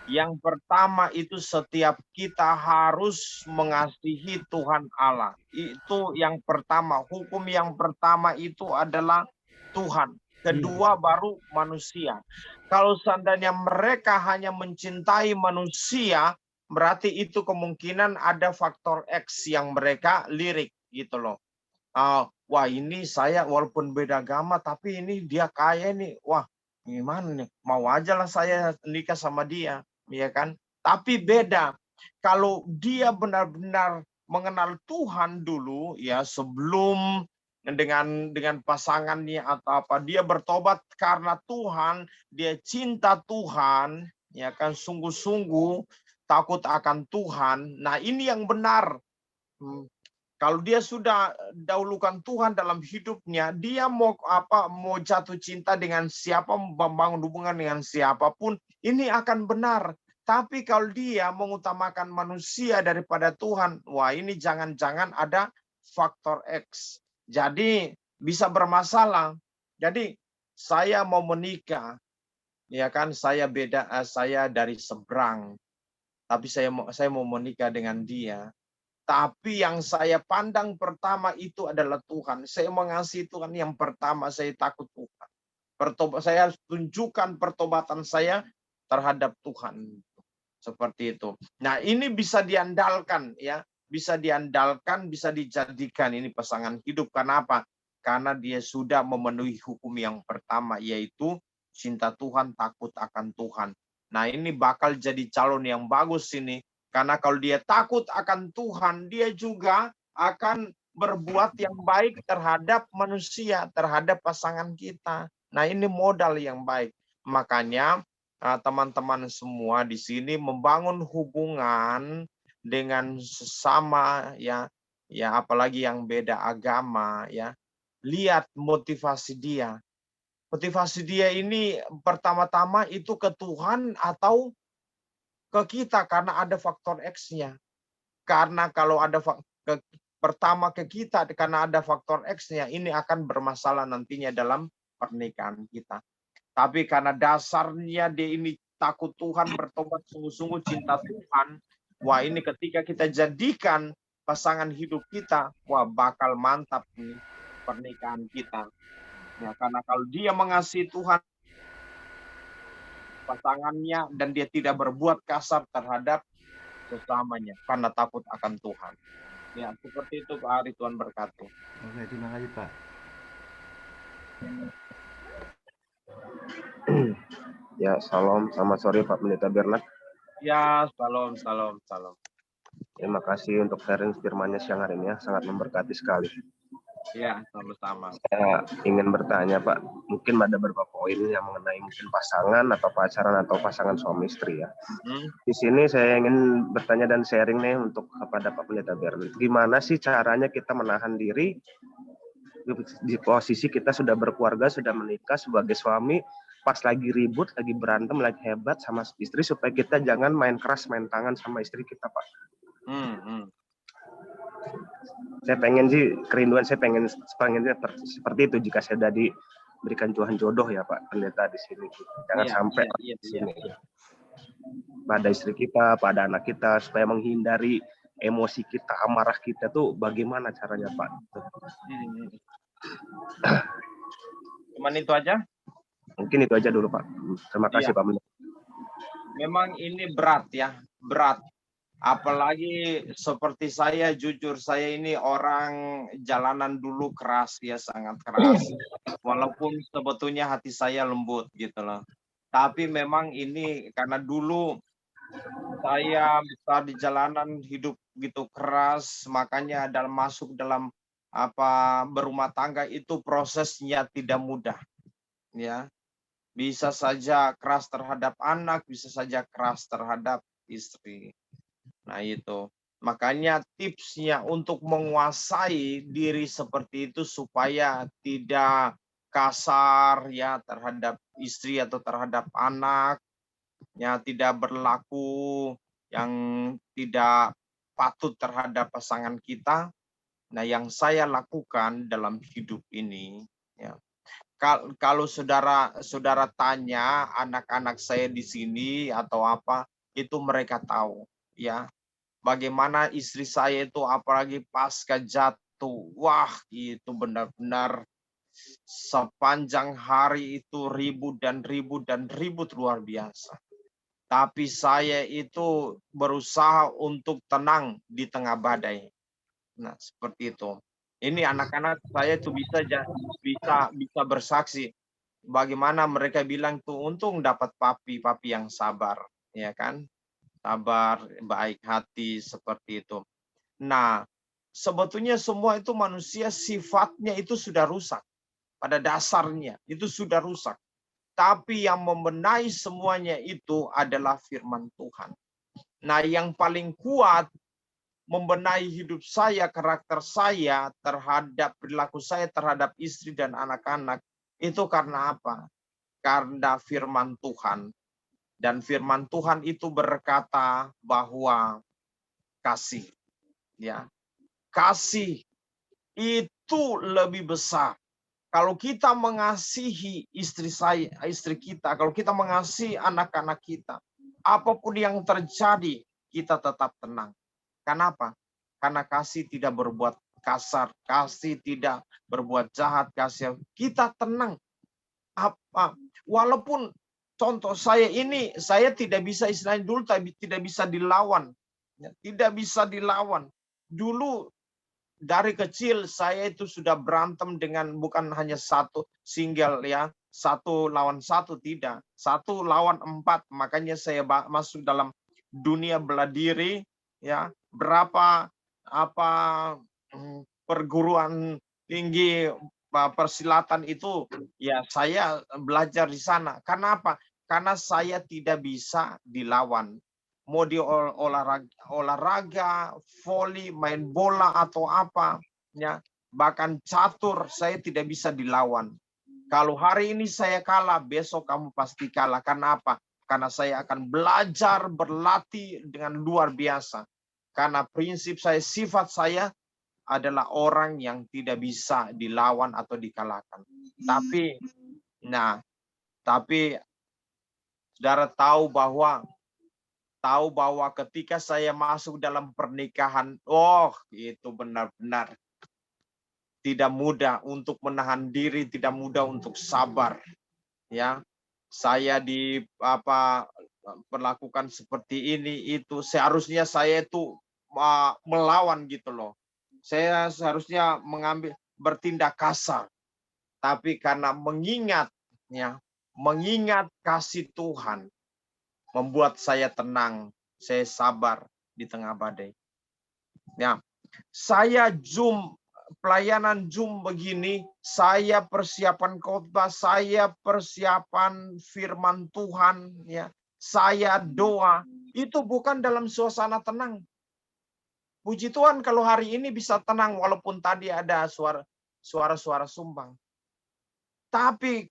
Yang pertama itu setiap kita harus mengasihi Tuhan Allah. Itu yang pertama. Hukum yang pertama itu adalah Tuhan. Kedua baru manusia. Kalau seandainya mereka hanya mencintai manusia, berarti itu kemungkinan ada faktor X yang mereka lirik gitu loh. Wah ini saya walaupun beda agama tapi ini dia kaya nih. Wah gimana nih? Mau aja lah saya nikah sama dia. Ya kan? Tapi beda kalau dia benar-benar mengenal Tuhan dulu ya sebelum dengan pasangannya atau apa, dia bertobat karena Tuhan, dia cinta Tuhan, ya kan, sungguh-sungguh takut akan Tuhan. Nah, ini yang benar. Kalau dia sudah dahulukan Tuhan dalam hidupnya, dia mau jatuh cinta dengan siapa, membangun hubungan dengan siapapun, ini akan benar. Tapi kalau dia mengutamakan manusia daripada Tuhan, wah ini jangan-jangan ada faktor X. Jadi bisa bermasalah. Jadi saya mau menikah, ya kan, saya dari seberang, tapi saya mau menikah dengan dia. Tapi yang saya pandang pertama itu adalah Tuhan. Saya mengasihi Tuhan yang pertama, saya takut Tuhan. Saya tunjukkan pertobatan saya terhadap Tuhan. Seperti itu. Nah, ini bisa diandalkan ya, bisa diandalkan, bisa dijadikan ini pasangan hidup. Kenapa? Karena dia sudah memenuhi hukum yang pertama, yaitu cinta Tuhan, takut akan Tuhan. Nah, ini bakal jadi calon yang bagus ini. Karena kalau dia takut akan Tuhan, dia juga akan berbuat yang baik terhadap manusia, terhadap pasangan kita. Nah, ini modal yang baik. Makanya teman-teman semua di sini membangun hubungan dengan sesama ya apalagi yang beda agama ya. Lihat motivasi dia. Motivasi dia ini pertama-tama itu ke Tuhan atau ke kita karena ada faktor X-nya. Karena kalau ada pertama ke kita karena ada faktor X-nya, ini akan bermasalah nantinya dalam pernikahan kita. Tapi karena dasarnya dia ini takut Tuhan, bertobat sungguh-sungguh, cinta Tuhan, wah ini ketika kita jadikan pasangan hidup kita, wah bakal mantap nih pernikahan kita. Ya, karena kalau dia mengasihi Tuhan, pasangannya, dan dia tidak berbuat kasar terhadap sesamanya karena takut akan Tuhan. Ya, seperti itu Pak Ari, Tuhan berkati. Oke, terima kasih Pak. Ya, salam, selamat sore Pak Pendeta Bernard. Ya, salam. Terima kasih untuk sharing firman-Nya siang hari ini ya, sangat memberkati sekali. Ya, sama-sama. Saya ingin bertanya Pak, mungkin ada beberapa poin yang mengenai mungkin pasangan atau pacaran atau pasangan suami istri ya. Di sini saya ingin bertanya dan sharing nih untuk kepada Pak Pendeta Bernard. Gimana sih caranya kita menahan diri di posisi kita sudah berkeluarga, sudah menikah sebagai suami, pas lagi ribut, lagi berantem, lagi hebat sama istri, supaya kita jangan main keras, main tangan sama istri kita Pak. Saya pengen sih, kerinduan saya pengen seperti itu jika saya sudah diberikan Tuhan jodoh ya Pak Pendeta di sini. Jangan sampai di sini. Pada istri kita, pada anak kita, supaya menghindari emosi kita, amarah kita tuh bagaimana caranya Pak? Cuman itu aja? Mungkin itu aja dulu Pak. Terima kasih Pak Pendeta. Memang ini berat ya, berat. Apalagi seperti saya, jujur saya ini orang jalanan dulu keras ya, sangat keras. Walaupun sebetulnya hati saya lembut gitu loh. Tapi memang ini karena dulu saya besar di jalanan, hidup gitu keras, makanya masuk dalam berumah tangga itu prosesnya tidak mudah. Ya. Bisa saja keras terhadap anak, bisa saja keras terhadap istri. Nah itu, makanya tipsnya untuk menguasai diri seperti itu supaya tidak kasar ya terhadap istri atau terhadap anak, ya tidak berlaku yang tidak patut terhadap pasangan kita. Nah, yang saya lakukan dalam hidup ini, ya, kalau saudara tanya anak-anak saya di sini atau apa, itu mereka tahu, ya. Bagaimana istri saya itu apalagi pasca jatuh, wah itu benar-benar sepanjang hari itu ribut dan ribut luar biasa. Tapi saya itu berusaha untuk tenang di tengah badai. Nah, seperti itu. Ini anak-anak saya itu bisa bersaksi bagaimana mereka bilang tuh untung dapat papi yang sabar, ya kan? Sabar, baik hati seperti itu. Nah, sebetulnya semua itu manusia sifatnya itu sudah rusak. Pada dasarnya itu sudah rusak. Tapi yang membenahi semuanya itu adalah firman Tuhan. Nah, yang paling kuat membenahi hidup saya, karakter saya, terhadap perilaku saya terhadap istri dan anak-anak, itu karena apa? Karena firman Tuhan. Dan firman Tuhan itu berkata bahwa kasih, ya, kasih itu lebih besar. Kalau kita mengasihi istri kita, kalau kita mengasihi anak-anak kita, apapun yang terjadi, kita tetap tenang. Kenapa? Karena kasih tidak berbuat kasar, kasih tidak berbuat jahat, kasih kita tenang. Apa? Walaupun contoh saya ini, saya tidak bisa istilahnya dulu tidak bisa dilawan, tidak bisa dilawan. Dulu dari kecil saya itu sudah berantem dengan bukan hanya satu single, ya, 1 lawan 1, tidak, 1 lawan 4. Makanya saya masuk dalam dunia bela diri, ya, berapa perguruan tinggi persilatan itu, ya, saya belajar di sana. Kenapa? Karena saya tidak bisa dilawan. Mau di olahraga, voli, main bola atau apa, ya, bahkan catur, saya tidak bisa dilawan. Kalau hari ini saya kalah, besok kamu pasti kalah. Karena apa? Karena saya akan belajar berlatih dengan luar biasa. Karena prinsip saya, sifat saya adalah orang yang tidak bisa dilawan atau dikalahkan. Tapi saudara tahu bahwa ketika saya masuk dalam pernikahan, itu benar-benar tidak mudah untuk menahan diri, tidak mudah untuk sabar, ya. Saya perlakukan seperti ini itu, seharusnya saya itu melawan gitu loh. Saya seharusnya bertindak kasar. Tapi karena mengingat kasih Tuhan, membuat saya tenang, saya sabar di tengah badai. Ya, saya pelayanan Zoom begini, saya persiapan khotbah, saya persiapan firman Tuhan, ya, saya doa, itu bukan dalam suasana tenang. Puji Tuhan kalau hari ini bisa tenang walaupun tadi ada suara-suara sumbang. Tapi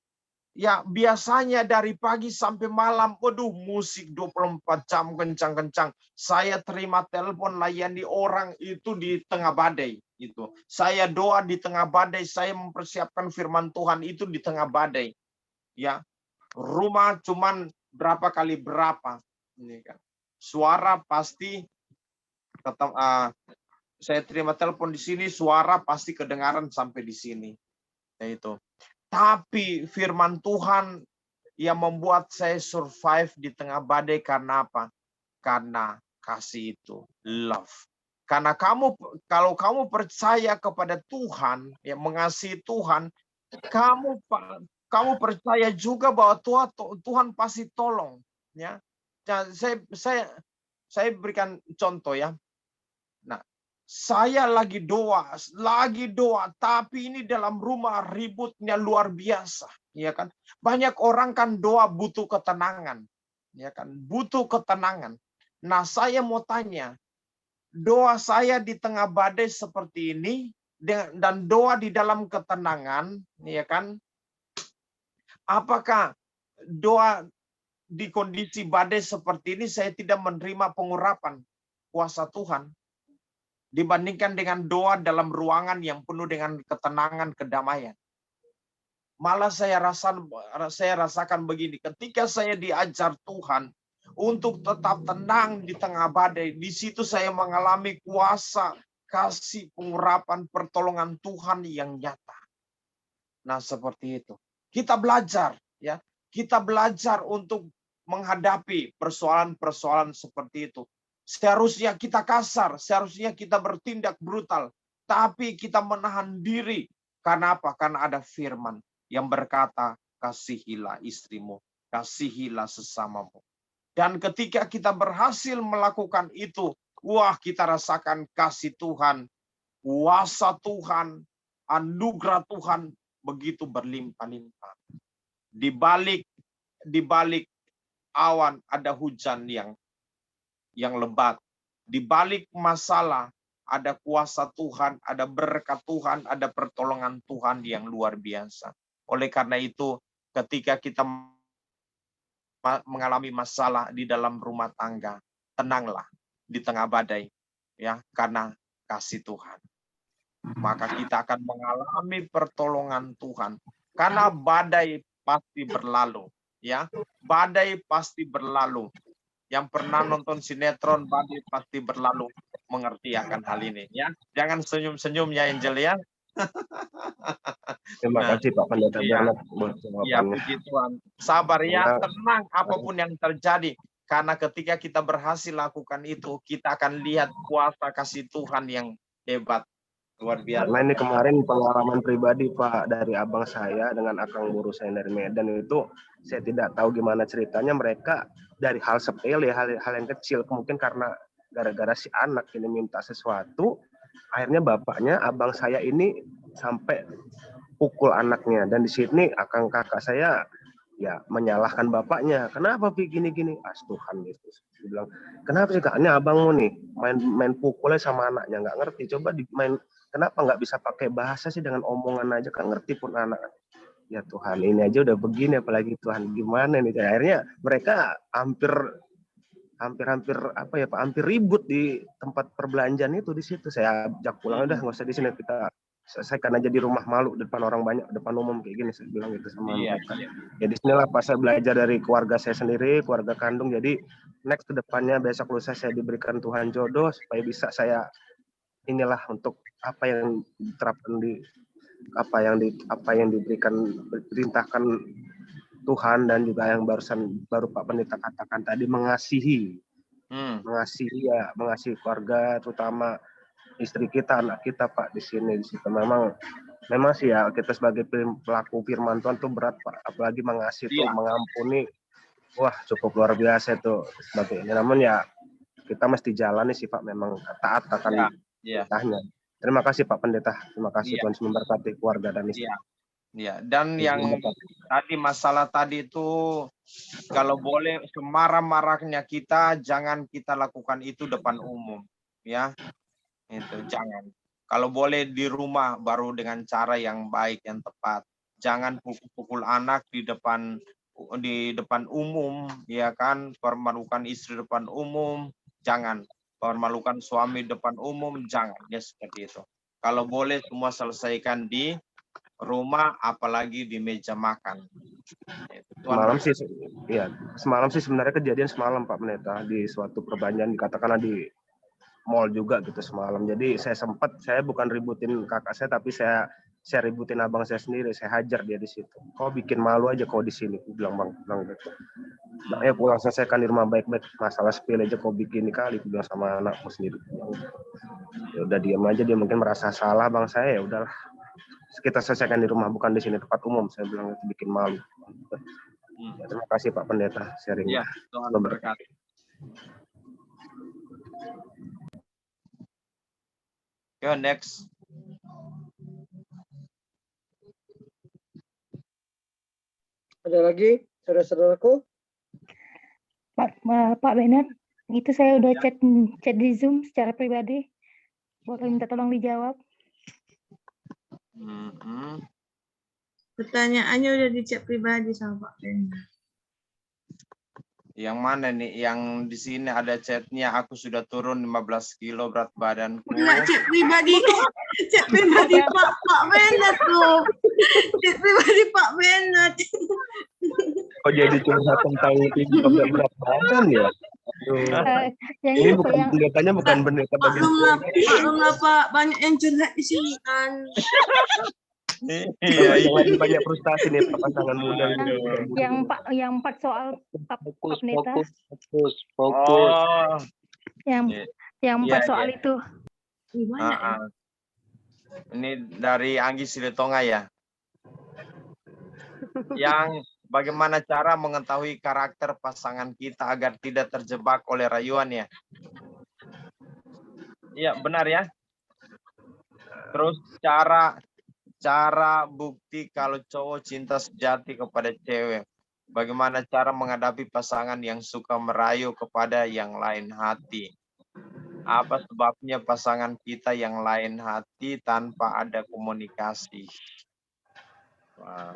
ya biasanya dari pagi sampai malam, musik 24 jam kencang-kencang. Saya terima telepon, layani orang itu di tengah badai. Itu. Saya doa di tengah badai, saya mempersiapkan firman Tuhan itu di tengah badai. Ya, rumah cuman berapa kali berapa. Ini kan. Suara pasti, saya terima telepon di sini, suara pasti kedengaran sampai di sini. Ya, itu. Tapi firman Tuhan yang membuat saya survive di tengah badai karena apa? Karena kasih itu, love. Karena kalau kamu percaya kepada Tuhan, yang mengasihi Tuhan, kamu percaya juga bahwa Tuhan pasti tolong. Ya, saya berikan contoh ya. Nah, saya lagi doa, tapi ini dalam rumah ributnya luar biasa, ya kan? Banyak orang kan doa butuh ketenangan, ya kan? Butuh ketenangan. Nah, saya mau tanya, doa saya di tengah badai seperti ini dan doa di dalam ketenangan, ya kan? Apakah doa di kondisi badai seperti ini saya tidak menerima pengurapan kuasa Tuhan dibandingkan dengan doa dalam ruangan yang penuh dengan ketenangan, kedamaian. Malah saya rasakan begini, ketika saya diajar Tuhan untuk tetap tenang di tengah badai, di situ saya mengalami kuasa, kasih, pengurapan, pertolongan Tuhan yang nyata. Nah, seperti itu. Kita belajar, ya. Kita belajar untuk menghadapi persoalan-persoalan seperti itu. Seharusnya kita kasar, seharusnya kita bertindak brutal, tapi kita menahan diri. Karena apa? Karena ada firman yang berkata, kasihilah istrimu, kasihilah sesamamu. Dan ketika kita berhasil melakukan itu, wah, kita rasakan kasih Tuhan, kuasa Tuhan, anugerah Tuhan begitu berlimpah-limpah. Di balik awan ada hujan yang lebat. Di balik masalah ada kuasa Tuhan, ada berkat Tuhan, ada pertolongan Tuhan yang luar biasa. Oleh karena itu, ketika kita mengalami masalah di dalam rumah tangga, tenanglah di tengah badai, ya, karena kasih Tuhan. Maka kita akan mengalami pertolongan Tuhan. Karena badai pasti berlalu, ya. Badai pasti berlalu. Yang pernah nonton sinetron Badai Pasti Berlalu mengerti akan hal ini, ya. Jangan senyum-senyum ya, Angel, ya. Terima kasih Pak Pendeta Bernard buat Ya, jawabannya. puji Tuhan. Sabar ya, tenang apapun yang terjadi. Karena ketika kita berhasil lakukan itu, kita akan lihat kuasa kasih Tuhan yang hebat. Luar biasa. Karena ini kemarin pengalaman pribadi Pak, dari abang saya dengan akang guru saya dari Medan itu, saya tidak tahu gimana ceritanya mereka dari hal sepele, hal yang kecil, mungkin karena gara-gara si anak ini minta sesuatu, akhirnya bapaknya abang saya ini sampai pukul anaknya. Dan di sini akang kakak saya ya menyalahkan bapaknya, kenapa gini-gini, Tuhan Yesus. Dia bilang, kenapa sih kakaknya abangmu nih main pukulnya sama anaknya, nggak ngerti, coba main, kenapa nggak bisa pakai bahasa sih, dengan omongan aja kan ngerti pun anak. Ya Tuhan, ini aja udah begini, apalagi Tuhan gimana nih. Akhirnya mereka hampir apa ya Pak, hampir ribut di tempat perbelanjaan itu. Di situ saya ajak pulang, udah nggak usah di sini, kita selesaikan aja di rumah, malu depan orang banyak, depan umum kayak gini, saya bilang gitu sama mereka. Ya di sinilah pas saya belajar dari keluarga saya sendiri, keluarga kandung. Jadi next ke depannya, besok lusa saya diberikan Tuhan jodoh supaya bisa saya inilah untuk apa yang diterapkan di apa yang diberikan, perintahkan Tuhan, dan juga yang baru Pak Pendeta katakan tadi, mengasihi keluarga, terutama istri kita, anak kita Pak. Di situ memang sih ya, kita sebagai pelaku firman Tuhan tuh berat Pak, apalagi mengasihi tuh, mengampuni, wah cukup luar biasa itu sebagainya. Namun ya kita mesti jalani sih Pak, memang taat akan perintahnya. Terima kasih Pak Pendeta, terima kasih Tuhan memberkati keluarga dan istri. Ya, dan yang tadi masalah tadi itu, kalau boleh semarah-marahnya kita, jangan kita lakukan itu depan umum, ya. Itu jangan. Kalau boleh di rumah, baru dengan cara yang baik, yang tepat. Jangan pukul-pukul anak di depan umum, ya kan, permalukan istri depan umum, jangan. Permalukan suami depan umum, jangan, ya seperti itu. Kalau boleh semua selesaikan di rumah, apalagi di meja makan. Semalam sih sebenarnya kejadian semalam Pak Pendeta, di suatu perbelanjaan, dikatakanlah di mall juga gitu semalam. Jadi saya bukan ributin kakak saya, tapi saya ributin abang saya sendiri, saya hajar dia di situ. Kau bikin malu aja kau di sini, bilang gitu. Nah, ya pulang selesaikan di rumah baik-baik, masalah sepele aja kau bikin kali, bilang sama anakku sendiri. Ya udah diam aja, dia mungkin merasa salah bang saya, ya udahlah. Kita selesaikan di rumah, bukan di sini tempat umum, saya bilang itu bikin malu. Ya, terima kasih Pak Pendeta sharingnya. Tuhan berkati. Yo, next. Ada lagi saudara-saudaraku? Pak Bernard, itu saya udah chat di Zoom secara pribadi. Boleh minta tolong dijawab. Pertanyaannya udah di chat pribadi sama Pak Bernard. Yang mana nih? Yang di sini ada chatnya. Aku sudah turun 15 kilo berat badanku. Enggak, chat pribadi. Chat pribadi Pak Bennett tuh. Chat pribadi Pak Bennett. Kok jadi curhat tentang tinggi berat badan ya? Yang Ini itu bukan yang pendetanya, bukan pendeta bagi Maklumlah Pak, banyak yang curhat di sini kan. Iya, yang lagi banyak frustasi nih pasangan muda ini. yang 4 soal Pak Pendeta. Fokus. Oh, Yang Iya, 4 soal itu. Banyak ya. ini dari Anggi Silitonga ya. Yang bagaimana cara mengetahui karakter pasangan kita agar tidak terjebak oleh rayuan ya? Iya, benar ya. Terus cara bukti kalau cowok cinta sejati kepada cewek. Bagaimana cara menghadapi pasangan yang suka merayu kepada yang lain hati? Apa sebabnya pasangan kita yang lain hati tanpa ada komunikasi? Wah.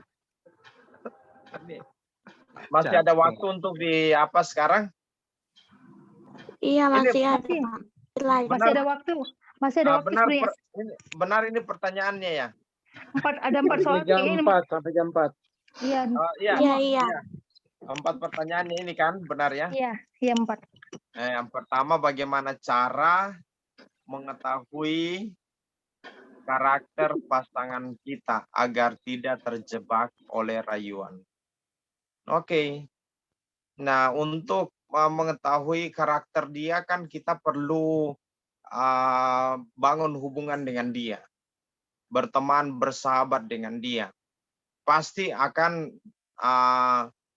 Masih ada waktu untuk di apa sekarang? Iya, masih ada, Masih. Pak. Masih ada waktu. Masih ada waktu Benar, sebenarnya. benar ini pertanyaannya ya. Ada 4 soal Jam ini. 4 sampai jam 4. Iya. Iya. 4 pertanyaannya ini kan, benar ya? Iya, 4. Yang pertama, bagaimana cara mengetahui karakter pasangan kita agar tidak terjebak oleh rayuan? Oke. Nah, untuk mengetahui karakter dia kan kita perlu bangun hubungan dengan dia. Berteman, bersahabat dengan dia. Pasti akan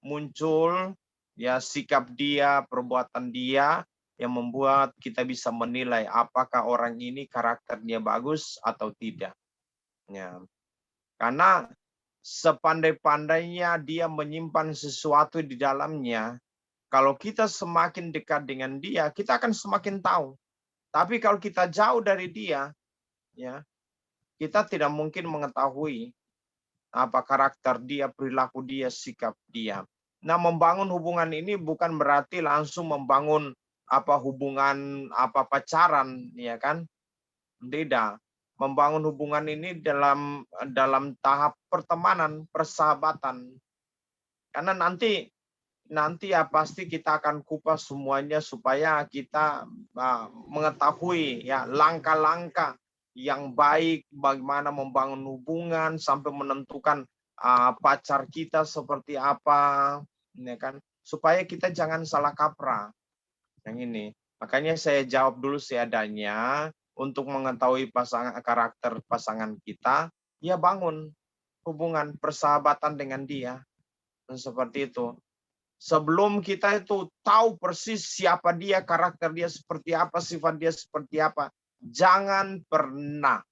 muncul ya sikap dia, perbuatan dia yang membuat kita bisa menilai apakah orang ini karakternya bagus atau tidak. Ya. Karena sepandai-pandainya dia menyimpan sesuatu di dalamnya, kalau kita semakin dekat dengan dia, kita akan semakin tahu. Tapi kalau kita jauh dari dia, ya, kita tidak mungkin mengetahui apa karakter dia, perilaku dia, sikap dia. Nah, membangun hubungan ini bukan berarti langsung membangun hubungan pacaran, ya kan? Tidak. Membangun hubungan ini dalam tahap pertemanan, persahabatan. Karena nanti ya pasti kita akan kupas semuanya supaya kita mengetahui ya langkah-langkah yang baik bagaimana membangun hubungan sampai menentukan pacar kita seperti apa, ya kan? Supaya kita jangan salah kaprah. Yang ini. Makanya saya jawab dulu seadanya untuk mengetahui karakter pasangan kita, ya bangun hubungan persahabatan dengan dia. Dan seperti itu. Sebelum kita itu tahu persis siapa dia, karakter dia seperti apa, sifat dia seperti apa, jangan pernah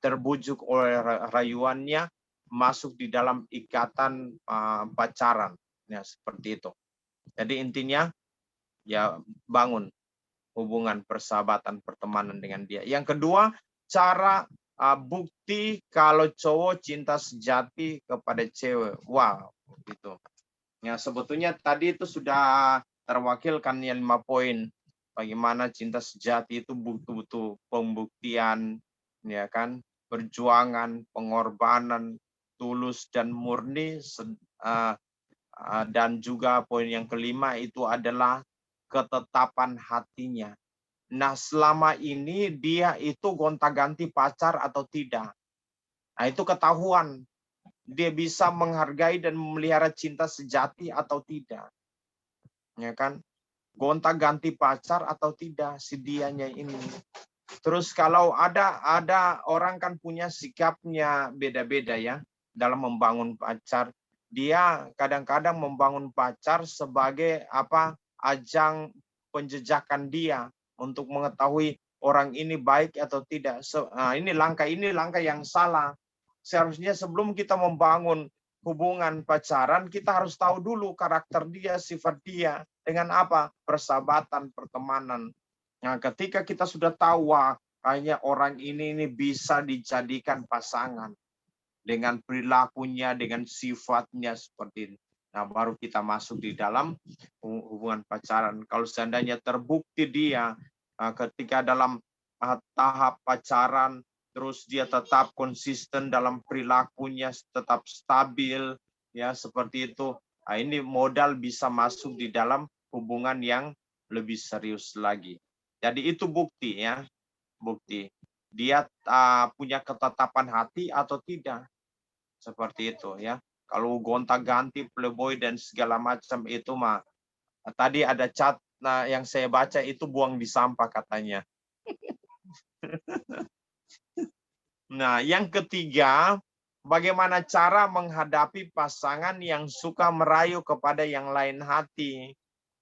terbujuk oleh rayuannya masuk di dalam ikatan pacaran. Ya, seperti itu. Jadi intinya ya bangun hubungan persahabatan pertemanan dengan dia. Yang kedua, cara bukti kalau cowok cinta sejati kepada cewek. Wow, gitu. Ya sebetulnya tadi itu sudah terwakilkan ya 5 poin. Bagaimana cinta sejati itu butuh pembuktian, ya kan? Perjuangan, pengorbanan, tulus dan murni, dan juga poin yang kelima itu adalah ketetapan hatinya. Nah, selama ini dia itu gonta-ganti pacar atau tidak. Nah, itu ketahuan. Dia bisa menghargai dan memelihara cinta sejati atau tidak. Ya kan? Gonta-ganti pacar atau tidak si dianya ini. Terus kalau ada orang kan punya sikapnya beda-beda ya dalam membangun pacar. Dia kadang-kadang membangun pacar sebagai ajang penjejakan dia untuk mengetahui orang ini baik atau tidak. Ini langkah yang salah. Seharusnya sebelum kita membangun hubungan pacaran, kita harus tahu dulu karakter dia, sifat dia. Dengan apa? Persahabatan, pertemanan. Nah, ketika kita sudah tahu, kayaknya orang ini bisa dijadikan pasangan. Dengan perilakunya, dengan sifatnya seperti ini. Nah, baru kita masuk di dalam hubungan pacaran. Kalau seandainya terbukti dia ketika dalam tahap pacaran, terus dia tetap konsisten dalam perilakunya, tetap stabil, ya seperti itu. Nah, ini modal bisa masuk di dalam hubungan yang lebih serius lagi. Jadi itu bukti ya, bukti dia punya ketetapan hati atau tidak, seperti itu ya. Kalau gonta-ganti playboy dan segala macam itu mah tadi ada chat yang saya baca itu buang di sampah katanya. Nah, yang ketiga, bagaimana cara menghadapi pasangan yang suka merayu kepada yang lain hati.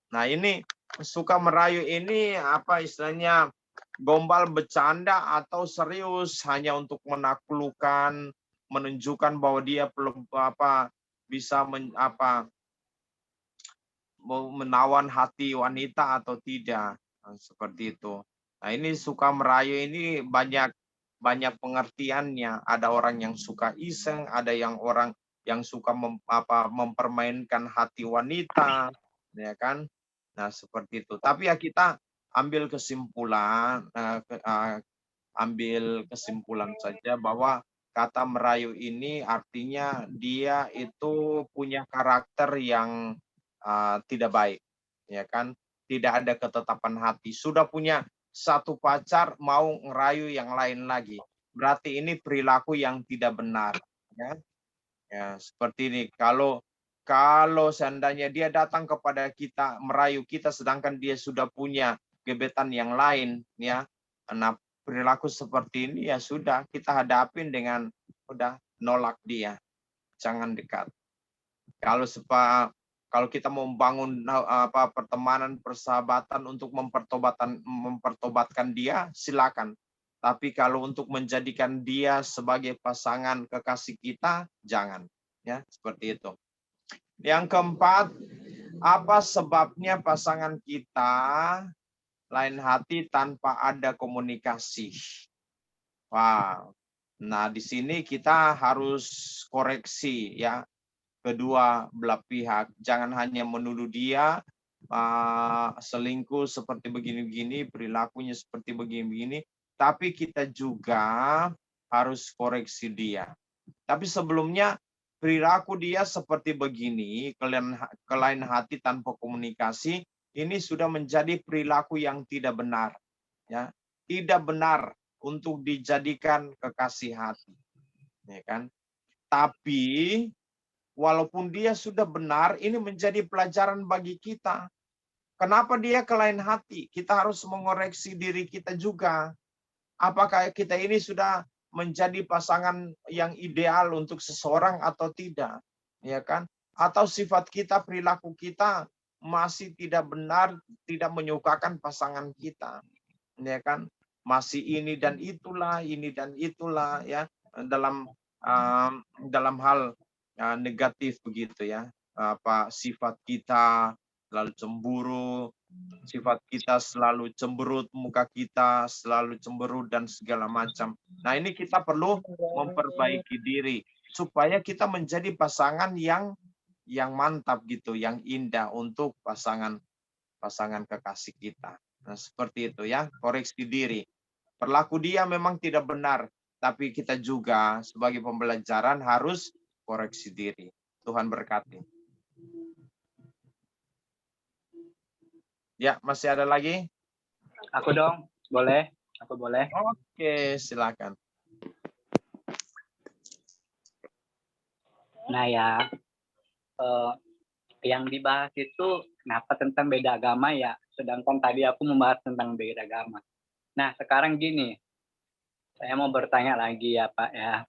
Nah, ini suka merayu ini apa istilahnya, gombal bercanda atau serius hanya untuk menaklukkan, menunjukkan bahwa dia belum bisa menawan hati wanita atau tidak, seperti itu. Nah, ini suka merayu ini banyak pengertiannya. Ada orang yang suka iseng, ada orang yang suka mempermainkan hati wanita, ya kan? Nah, seperti itu. Tapi ya kita ambil kesimpulan saja bahwa kata merayu ini artinya dia itu punya karakter yang tidak baik, ya kan? Tidak ada ketetapan hati. Sudah punya satu pacar mau ngerayu yang lain lagi. Berarti ini perilaku yang tidak benar, ya. Ya, seperti ini. Kalau seandainya dia datang kepada kita merayu kita sedangkan dia sudah punya gebetan yang lain, ya. Nah, perilaku seperti ini ya sudah kita hadapin dengan udah nolak dia. Jangan dekat. Kalau kita mau membangun pertemanan, persahabatan untuk mempertobatkan dia, silakan. Tapi kalau untuk menjadikan dia sebagai pasangan kekasih kita, jangan. Ya, seperti itu. Yang keempat, apa sebabnya pasangan kita lain hati tanpa ada komunikasi? Wow. Nah, di sini kita harus koreksi ya. Kedua belah pihak, jangan hanya menuduh dia selingkuh seperti begini-begini, perilakunya seperti begini-begini, tapi kita juga harus koreksi dia. Tapi sebelumnya perilaku dia seperti begini, kelain hati tanpa komunikasi, ini sudah menjadi perilaku yang tidak benar, ya, tidak benar untuk dijadikan kekasih hati, ya kan? Tapi walaupun dia sudah benar, ini menjadi pelajaran bagi kita. Kenapa dia kelain hati? Kita harus mengoreksi diri kita juga. Apakah kita ini sudah menjadi pasangan yang ideal untuk seseorang atau tidak? Ya kan? Atau sifat kita, perilaku kita masih tidak benar, tidak menyukakan pasangan kita. Ya kan? Masih ini dan itulah ya, dalam hal negatif begitu ya, sifat kita lalu cemburu, sifat kita selalu cemberut, muka kita selalu cemberut dan segala macam. Nah, ini kita perlu memperbaiki diri supaya kita menjadi pasangan yang mantap gitu, yang indah untuk pasangan kekasih kita. Nah, seperti itu ya, koreksi diri. Perilaku dia memang tidak benar, tapi kita juga sebagai pembelajaran harus koreksi diri. Tuhan berkati. Ya, masih ada lagi? Aku dong, boleh? Aku boleh? Oke, silakan. Nah ya, yang dibahas itu kenapa tentang beda agama ya, sedangkan tadi aku membahas tentang beda agama. Nah sekarang gini, saya mau bertanya lagi ya Pak ya.